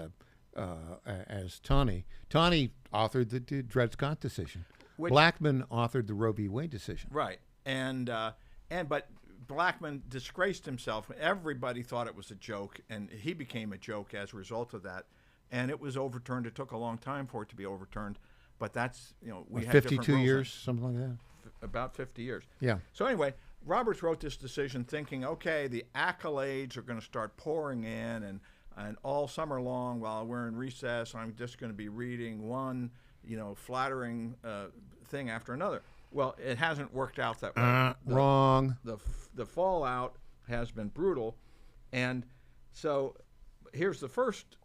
Taney. Taney authored the Dred Scott decision. Blackman authored the Roe v. Wade decision. Right. But Blackman disgraced himself. Everybody thought it was a joke, and he became a joke as a result of that. And it was overturned. It took a long time for it to be overturned. But that's, we had 52 years, something like that. About 50 years. Yeah. So anyway, Roberts wrote this decision thinking, okay, the accolades are going to start pouring in, and all summer long while we're in recess, I'm just going to be reading one, flattering thing after another. Well, it hasn't worked out that way. Wrong. The fallout has been brutal. And so here's the first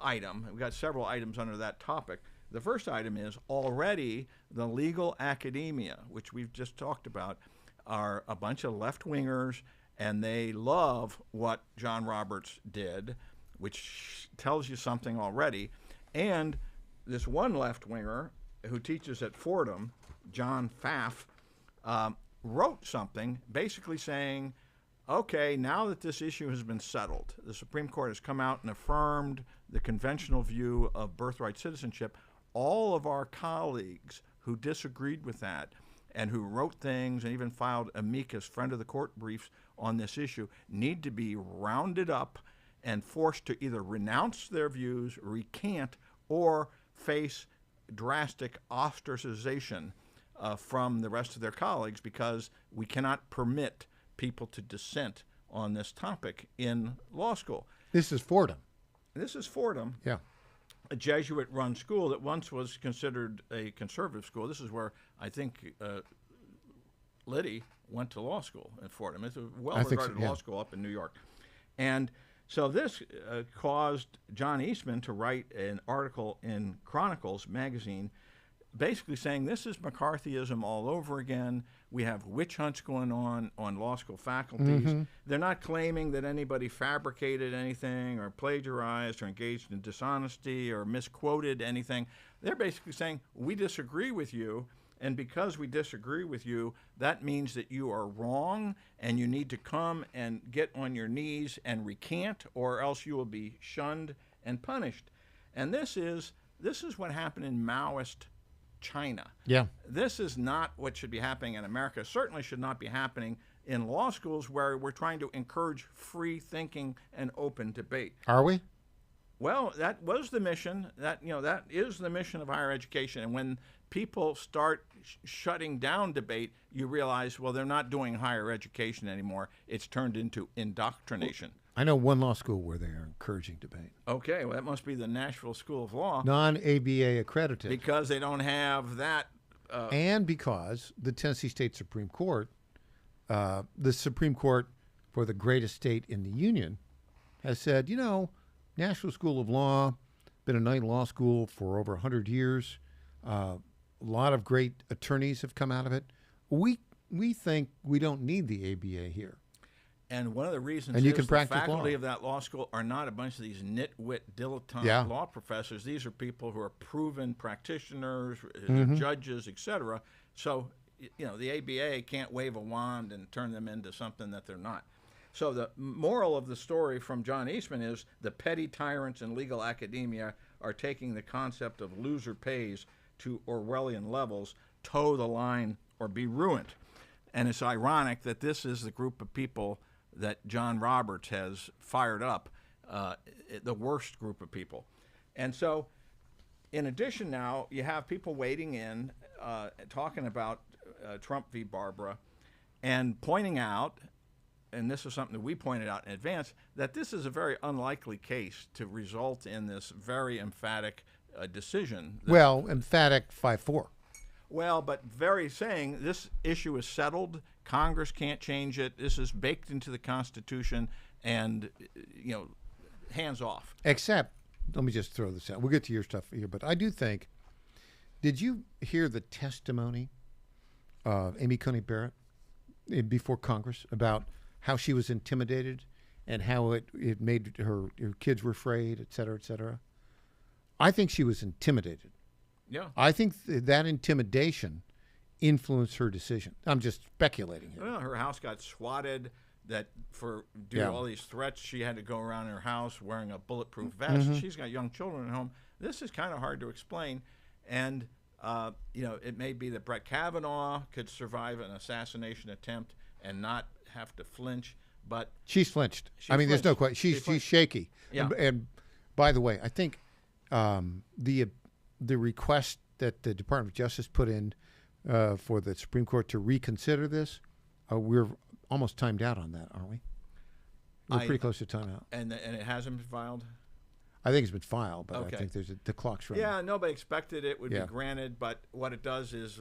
item. We've got several items under that topic. The first item is already the legal academia, which we've just talked about, are a bunch of left-wingers, and they love what John Roberts did, which tells you something already. And this one left-winger who teaches at Fordham, John Pfaff, wrote something basically saying, okay, now that this issue has been settled, the Supreme Court has come out and affirmed the conventional view of birthright citizenship, all of our colleagues who disagreed with that and who wrote things and even filed amicus, friend of the court briefs on this issue, need to be rounded up and forced to either renounce their views, recant, or face drastic ostracization from the rest of their colleagues, because we cannot permit people to dissent on this topic in law school. This is Fordham. This is Fordham. Yeah. A Jesuit-run school that once was considered a conservative school. This is where I think Liddy went to law school at Fordham. It's a well-regarded law school up in New York. And so this caused John Eastman to write an article in Chronicles magazine basically saying this is McCarthyism all over again. We have witch hunts going on law school faculties. Mm-hmm. They're not claiming that anybody fabricated anything or plagiarized or engaged in dishonesty or misquoted anything. They're basically saying, we disagree with you, and because we disagree with you, that means that you are wrong and you need to come and get on your knees and recant, or else you will be shunned and punished. And this is what happened in Maoist China. Yeah. This is not what should be happening in America. Certainly should not be happening in law schools where we're trying to encourage free thinking and open debate. Are we? Well, that was the mission. That is the mission of higher education. And when people start shutting down debate, you realize, well, they're not doing higher education anymore. It's turned into indoctrination. I know one law school where they are encouraging debate. Okay, well, that must be the Nashville School of Law. Non-ABA accredited. Because they don't have that. And because the Tennessee State Supreme Court, the Supreme Court for the greatest state in the Union, has said, Nashville School of Law, been a night law school for over 100 years. A lot of great attorneys have come out of it. We think we don't need the ABA here. And one of the reasons and you is can the faculty law. of that law school are not a bunch of these nitwit, dilettante law professors. These are people who are proven practitioners, Mm-hmm. judges, etc. So, the ABA can't wave a wand and turn them into something that they're not. So the moral of the story from John Eastman is the petty tyrants in legal academia are taking the concept of loser pays to Orwellian levels, toe the line or be ruined. And it's ironic that this is the group of people that John Roberts has fired up, the worst group of people. And so, in addition now, you have people wading in, talking about Trump v. Barbara, and pointing out, and this is something that we pointed out in advance, that this is a very unlikely case to result in this very emphatic decision. Emphatic 5-4. Well, but very saying this issue is settled. Congress can't change it. This is baked into the Constitution, and hands off. Except, let me just throw this out. We'll get to your stuff here, but I do think. Did you hear the testimony of Amy Coney Barrett before Congress about how she was intimidated and how it made her kids were afraid, et cetera, et cetera? I think she was intimidated. Yeah. I think that intimidation influenced her decision. I'm just speculating here. Well, her house got swatted. Due to all these threats, she had to go around her house wearing a bulletproof vest. Mm-hmm. She's got young children at home. This is kind of hard to explain. And, it may be that Brett Kavanaugh could survive an assassination attempt and not have to flinch, but... She's flinched. There's no question. She's shaky. Yeah. And by the way, I think the request that the Department of Justice put in for the Supreme Court to reconsider this, we're almost timed out on that, aren't we? We're pretty close to timeout. And it hasn't been filed? I think it's been filed, but Okay. I think the clock's running. Yeah, nobody expected it would be granted, but what it does is,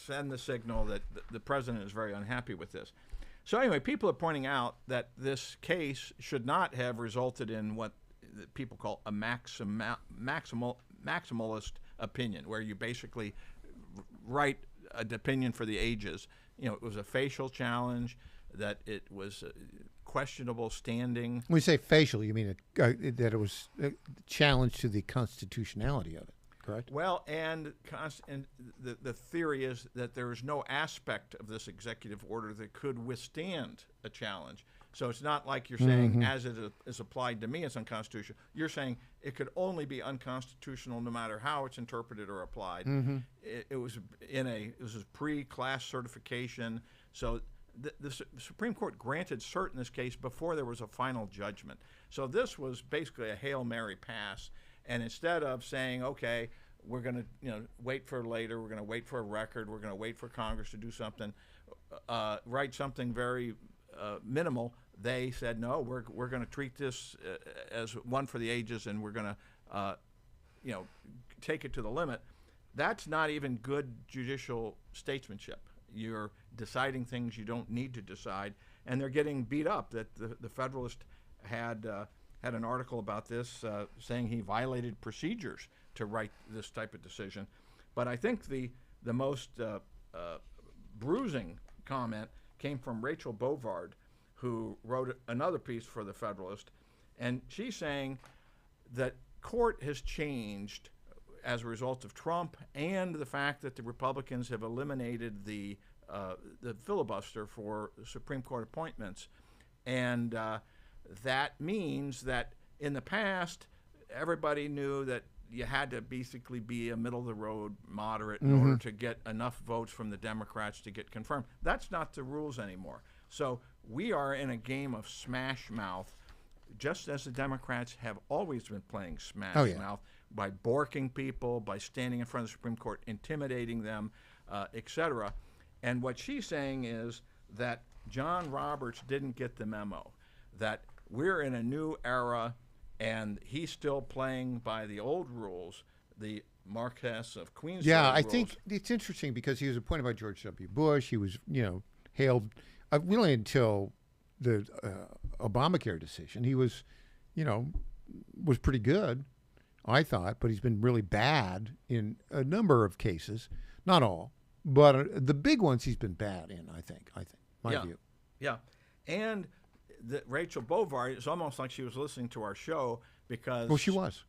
send the signal that the president is very unhappy with this. So anyway, people are pointing out that this case should not have resulted in what people call a maximalist opinion, where you basically write an opinion for the ages. It was a facial challenge, that it was questionable standing. When you say facial, you mean that it was a challenge to the constitutionality of it, correct? Well, and the theory is that there is no aspect of this executive order that could withstand a challenge. So it's not like you're saying, as it is applied to me, it's unconstitutional. You're saying it could only be unconstitutional no matter how it's interpreted or applied. Mm-hmm. It was a pre-class certification. So the Supreme Court granted cert in this case before there was a final judgment. So this was basically a Hail Mary pass. And instead of saying, okay, we're going to wait for later, we're going to wait for a record, we're going to wait for Congress to do something, write something very minimal, they said, no, we're going to treat this as one for the ages, and we're going to take it to the limit. That's not even good judicial statesmanship. You're deciding things you don't need to decide, and they're getting beat up. That the Federalist had an article about this saying he violated procedures to write this type of decision. But I think the most bruising comment came from Rachel Bovard, who wrote another piece for the Federalist, and she's saying that court has changed as a result of Trump and the fact that the Republicans have eliminated the filibuster for Supreme Court appointments. And that means that in the past, everybody knew that you had to basically be a middle-of-the-road moderate in order to get enough votes from the Democrats to get confirmed. That's not the rules anymore. So we are in a game of smash mouth, just as the Democrats have always been playing smash mouth, by borking people, by standing in front of the Supreme Court, intimidating them, etc. And what she's saying is that John Roberts didn't get the memo, that we're in a new era and he's still playing by the old rules, the Marquess of Queensberry Yeah, I rules. think it's interesting because he was appointed by George W. Bush. He was, hailed really until the Obamacare decision. He was, was pretty good, I thought, but he's been really bad in a number of cases. Not all, but the big ones he's been bad in, I think, my view. Yeah, and Rachel Bovard, it's almost like she was listening to our show because... Well, she was.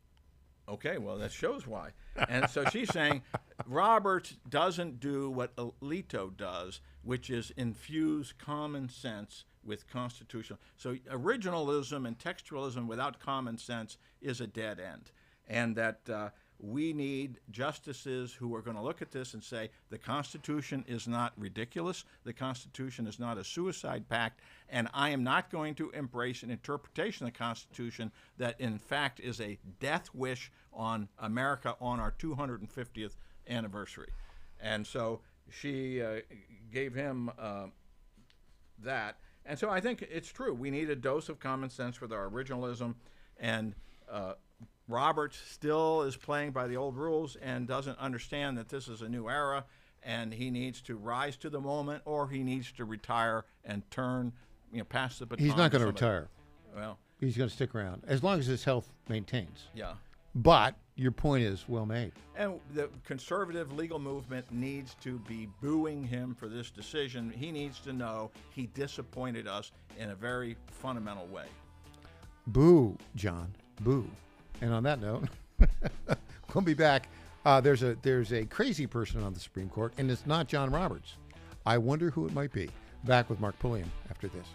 Okay, well, that shows why. And so she's saying Roberts doesn't do what Alito does, which is infuse common sense with constitutional. So originalism and textualism without common sense is a dead end. And that we need justices who are going to look at this and say the Constitution is not ridiculous, the Constitution is not a suicide pact, and I am not going to embrace an interpretation of the Constitution that in fact is a death wish on America on our 250th anniversary. And so she gave him that. And so I think it's true. We need a dose of common sense with our originalism, and Roberts still is playing by the old rules and doesn't understand that this is a new era and he needs to rise to the moment, or he needs to retire and turn, pass the baton. He's not going to somebody. retire. Well, he's going to stick around as long as his health maintains. Yeah. But your point is well made. And the conservative legal movement needs to be booing him for this decision. He needs to know he disappointed us in a very fundamental way. Boo, John. Boo. And on that note, We'll be back. There's a crazy person on the Supreme Court, and it's not John Roberts. I wonder who it might be. Back with Mark Pulliam after this.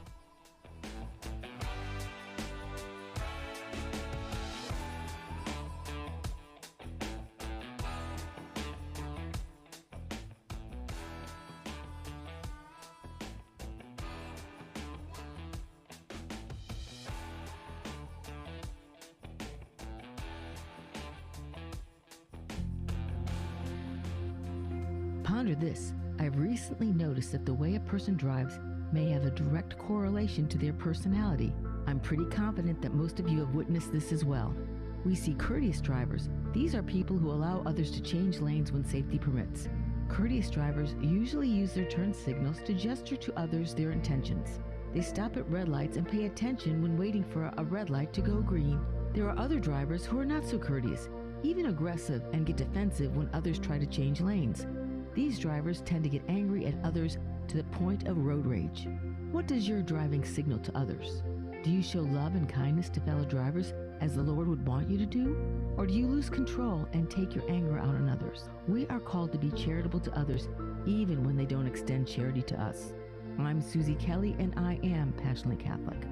Ponder this. I've recently noticed that the way a person drives may have a direct correlation to their personality. I'm pretty confident that most of you have witnessed this as well. We see courteous drivers. These are people who allow others to change lanes when safety permits. Courteous drivers usually use their turn signals to gesture to others their intentions. They stop at red lights and pay attention when waiting for a red light to go green. There are other drivers who are not so courteous, even aggressive, and get defensive when others try to change lanes. These drivers tend to get angry at others to the point of road rage. What does your driving signal to others? Do you show love and kindness to fellow drivers as the Lord would want you to do? Or do you lose control and take your anger out on others? We are called to be charitable to others, even when they don't extend charity to us. I'm Susie Kelly, and I am passionately Catholic.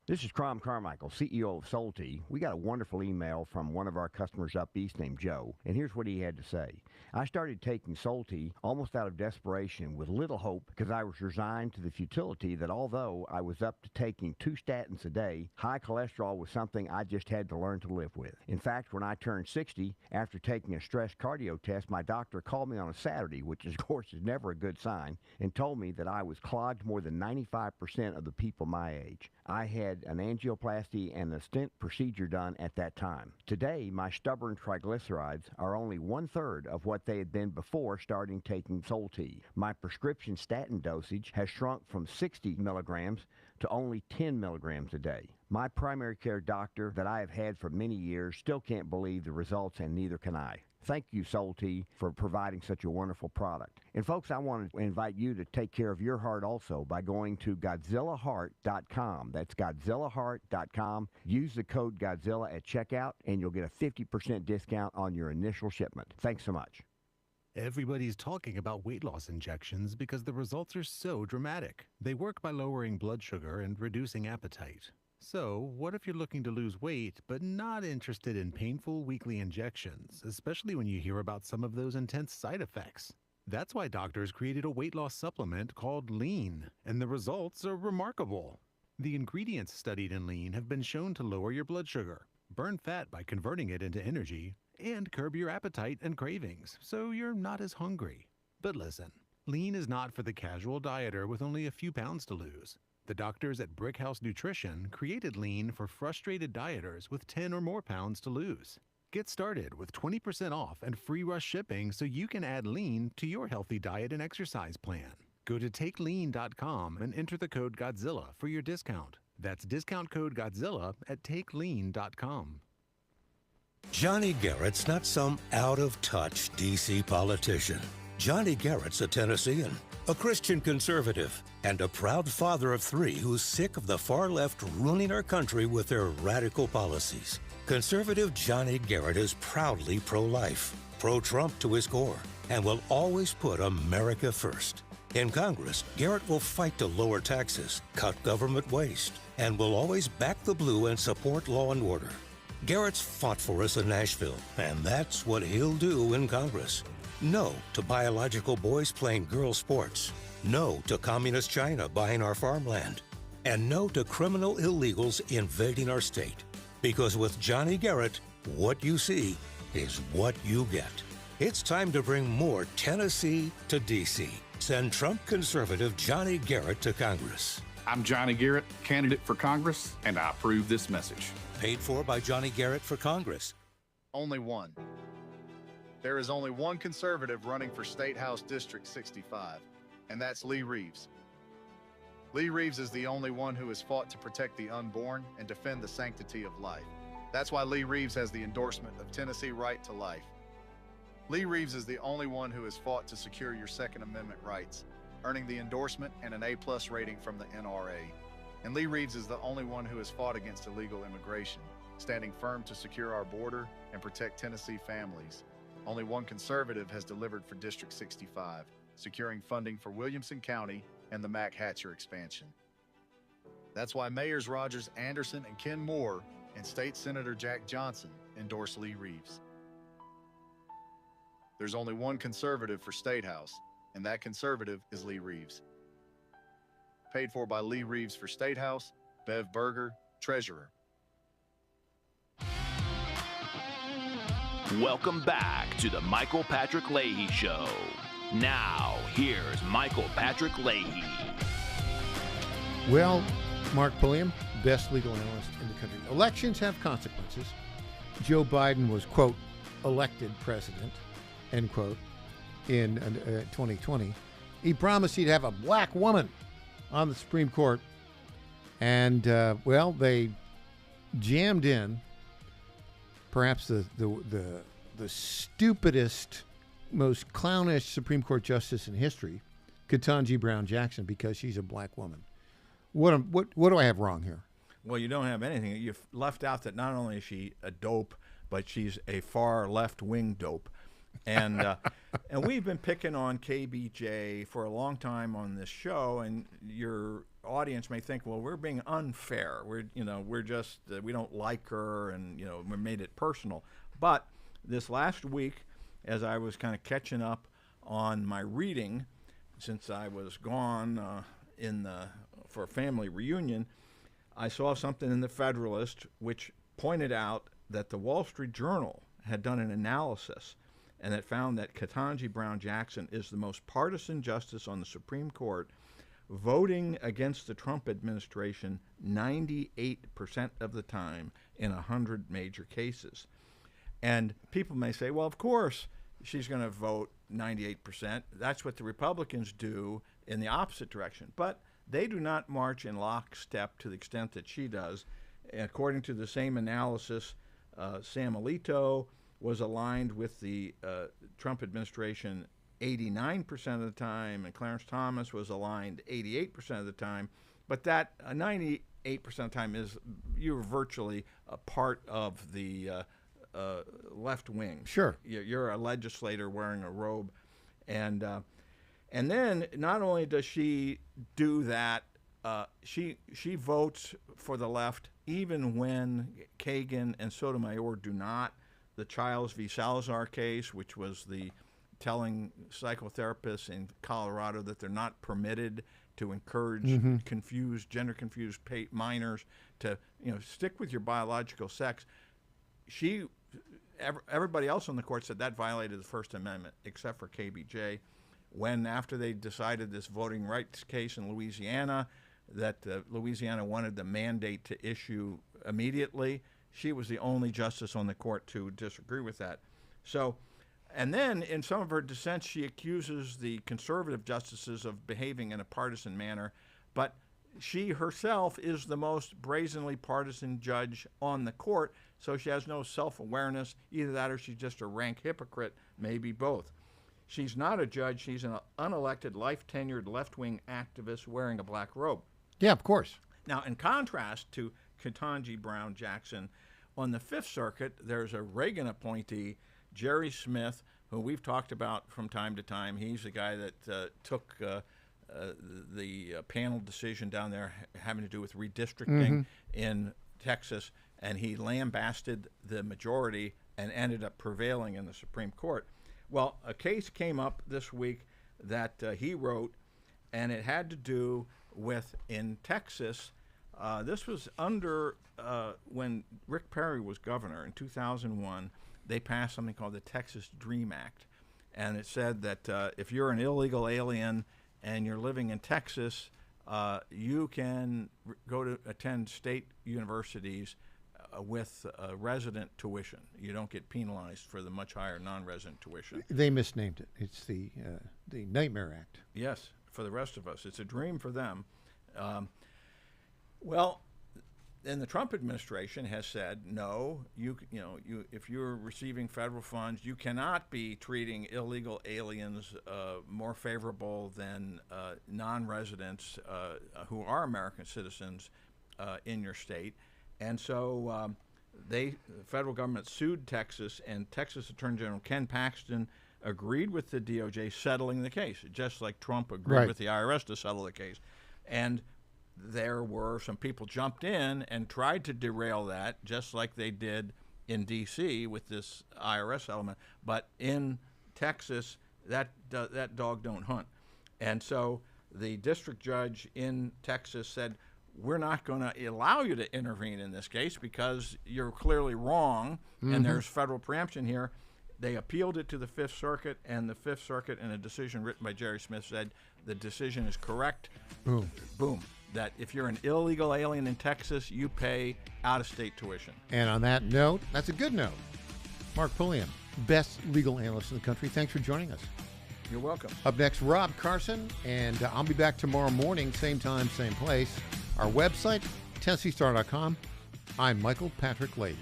This is Crom Carmichael, CEO of Solti. We got a wonderful email from one of our customers up east named Joe, and here's what he had to say. I started taking Solti almost out of desperation with little hope because I was resigned to the futility that although I was up to taking 2 statins a day, high cholesterol was something I just had to learn to live with. In fact, when I turned 60, after taking a stress cardio test, my doctor called me on a Saturday, which of course is never a good sign, and told me that I was clogged more than 95% of the people my age. I had an angioplasty and a stent procedure done at that time. Today, my stubborn triglycerides are only 1/3 of what they had been before starting taking Solti. My prescription statin dosage has shrunk from 60 milligrams to only 10 milligrams a day. My primary care doctor that I have had for many years still can't believe the results, and neither can I. Thank you, Solti, for providing such a wonderful product. And folks, I want to invite you to take care of your heart also by going to GodzillaHeart.com. That's GodzillaHeart.com. Use the code Godzilla at checkout, and you'll get a 50% discount on your initial shipment. Thanks so much. Everybody's talking about weight loss injections because the results are so dramatic. They work by lowering blood sugar and reducing appetite. So, what if you're looking to lose weight but not interested in painful weekly injections, especially when you hear about some of those intense side effects? That's why doctors created a weight loss supplement called Lean, and the results are remarkable. The ingredients studied in Lean have been shown to lower your blood sugar, burn fat by converting it into energy, and curb your appetite and cravings, so you're not as hungry. But listen, Lean is not for the casual dieter with only a few pounds to lose. The doctors at Brickhouse Nutrition created Lean for frustrated dieters with 10 or more pounds to lose. Get started with 20% off and free rush shipping so you can add Lean to your healthy diet and exercise plan. Go to TakeLean.com and enter the code Godzilla for your discount. That's discount code Godzilla at TakeLean.com. Johnny Garrett's not some out-of-touch D.C. politician. Johnny Garrett's a Tennessean, a Christian conservative, and a proud father of 3 who's sick of the far left ruining our country with their radical policies. Conservative Johnny Garrett is proudly pro-life, pro-Trump to his core, and will always put America first. In Congress, Garrett will fight to lower taxes, cut government waste, and will always back the blue and support law and order. Garrett's fought for us in Nashville, and that's what he'll do in Congress. No to biological boys playing girl sports. No to communist China buying our farmland. And no to criminal illegals invading our state. Because with Johnny Garrett, what you see is what you get. It's time to bring more Tennessee to D.C. Send Trump conservative Johnny Garrett to Congress. I'm Johnny Garrett, candidate for Congress, and I approve this message. Paid for by Johnny Garrett for Congress. Only one. There is only one conservative running for State House District 65, and that's Lee Reeves. Lee Reeves is the only one who has fought to protect the unborn and defend the sanctity of life. That's why Lee Reeves has the endorsement of Tennessee Right to Life. Lee Reeves is the only one who has fought to secure your Second Amendment rights, earning the endorsement and an A+ rating from the NRA. And Lee Reeves is the only one who has fought against illegal immigration, standing firm to secure our border and protect Tennessee families. Only one conservative has delivered for District 65, securing funding for Williamson County and the Mac Hatcher expansion. That's why Mayors Rogers Anderson and Ken Moore and State Senator Jack Johnson endorse Lee Reeves. There's only one conservative for State House, and that conservative is Lee Reeves. Paid for by Lee Reeves for State House, Bev Berger, Treasurer. Welcome back to the Michael Patrick Leahy Show. Now, here's Michael Patrick Leahy. Well, Mark Pulliam, best legal analyst in the country. Elections have consequences. Joe Biden was, quote, elected president, end quote, in 2020. He promised he'd have a black woman on the Supreme Court. And, well, they jammed in perhaps the stupidest, most clownish Supreme Court justice in history, Ketanji Brown Jackson, because she's a black woman. What do I have wrong here? Well, you don't have anything. You've left out that not only is she a dope, but she's a far left-wing dope. And and we've been picking on KBJ for a long time on this show, and your audience may think, well, we're being unfair. We're just we don't like her, and we made it personal. But this last week, as I was kind of catching up on my reading, since I was gone for a family reunion, I saw something in the Federalist which pointed out that the Wall Street Journal had done an analysis, and it found that Ketanji Brown Jackson is the most partisan justice on the Supreme Court, voting against the Trump administration 98% of the time in 100 major cases. And people may say, well, of course she's going to vote 98%. That's what the Republicans do in the opposite direction. But they do not march in lockstep to the extent that she does. According to the same analysis, Sam Alito was aligned with the Trump administration 89% of the time, and Clarence Thomas was aligned 88% of the time. But that 98% of the time is you're virtually a part of the left wing. Sure. You're a legislator wearing a robe. And then not only does she do that, she votes for the left even when Kagan and Sotomayor do not. The Childs v. Salazar case, which was the telling psychotherapists in Colorado that they're not permitted to encourage gender-confused minors to stick with your biological sex. Everybody else on the court said that violated the First Amendment, except for KBJ. When, after they decided this voting rights case in Louisiana, that Louisiana wanted the mandate to issue immediately, she was the only justice on the court to disagree with that. So, and then in some of her dissents, she accuses the conservative justices of behaving in a partisan manner, but she herself is the most brazenly partisan judge on the court, so she has no self-awareness. Either that or she's just a rank hypocrite, maybe both. She's not a judge. She's an unelected, life-tenured left-wing activist wearing a black robe. Yeah, of course. Now, in contrast to Ketanji Brown Jackson, on the Fifth Circuit, there's a Reagan appointee, Jerry Smith, who we've talked about from time to time. He's the guy that took the panel decision down there having to do with redistricting in Texas, and he lambasted the majority and ended up prevailing in the Supreme Court. Well, a case came up this week that he wrote, and it had to do with, in Texas, this was under when Rick Perry was governor in 2001, they passed something called the Texas Dream Act. And it said that if you're an illegal alien and you're living in Texas, you can go to attend state universities with resident tuition. You don't get penalized for the much higher non-resident tuition. They misnamed it. It's the Nightmare Act. Yes, for the rest of us. It's a dream for them. Well, And the Trump administration has said, no, if you're receiving federal funds, you cannot be treating illegal aliens more favorable than non-residents who are American citizens in your state. And so the federal government sued Texas, and Texas Attorney General Ken Paxton agreed with the DOJ settling the case, just like Trump agreed with the IRS to settle the case. And there were some people jumped in and tried to derail that, just like they did in D.C. with this IRS settlement. But in Texas, that dog don't hunt. And so the district judge in Texas said, we're not going to allow you to intervene in this case because you're clearly wrong, and there's federal preemption here. They appealed it to the Fifth Circuit, and the Fifth Circuit, in a decision written by Jerry Smith, said the decision is correct. Boom. Boom. That if you're an illegal alien in Texas, you pay out-of-state tuition. And on that note, that's a good note. Mark Pulliam, best legal analyst in the country. Thanks for joining us. You're welcome. Up next, Rob Carson, and I'll be back tomorrow morning, same time, same place. Our website, TennesseeStar.com. I'm Michael Patrick Leahy.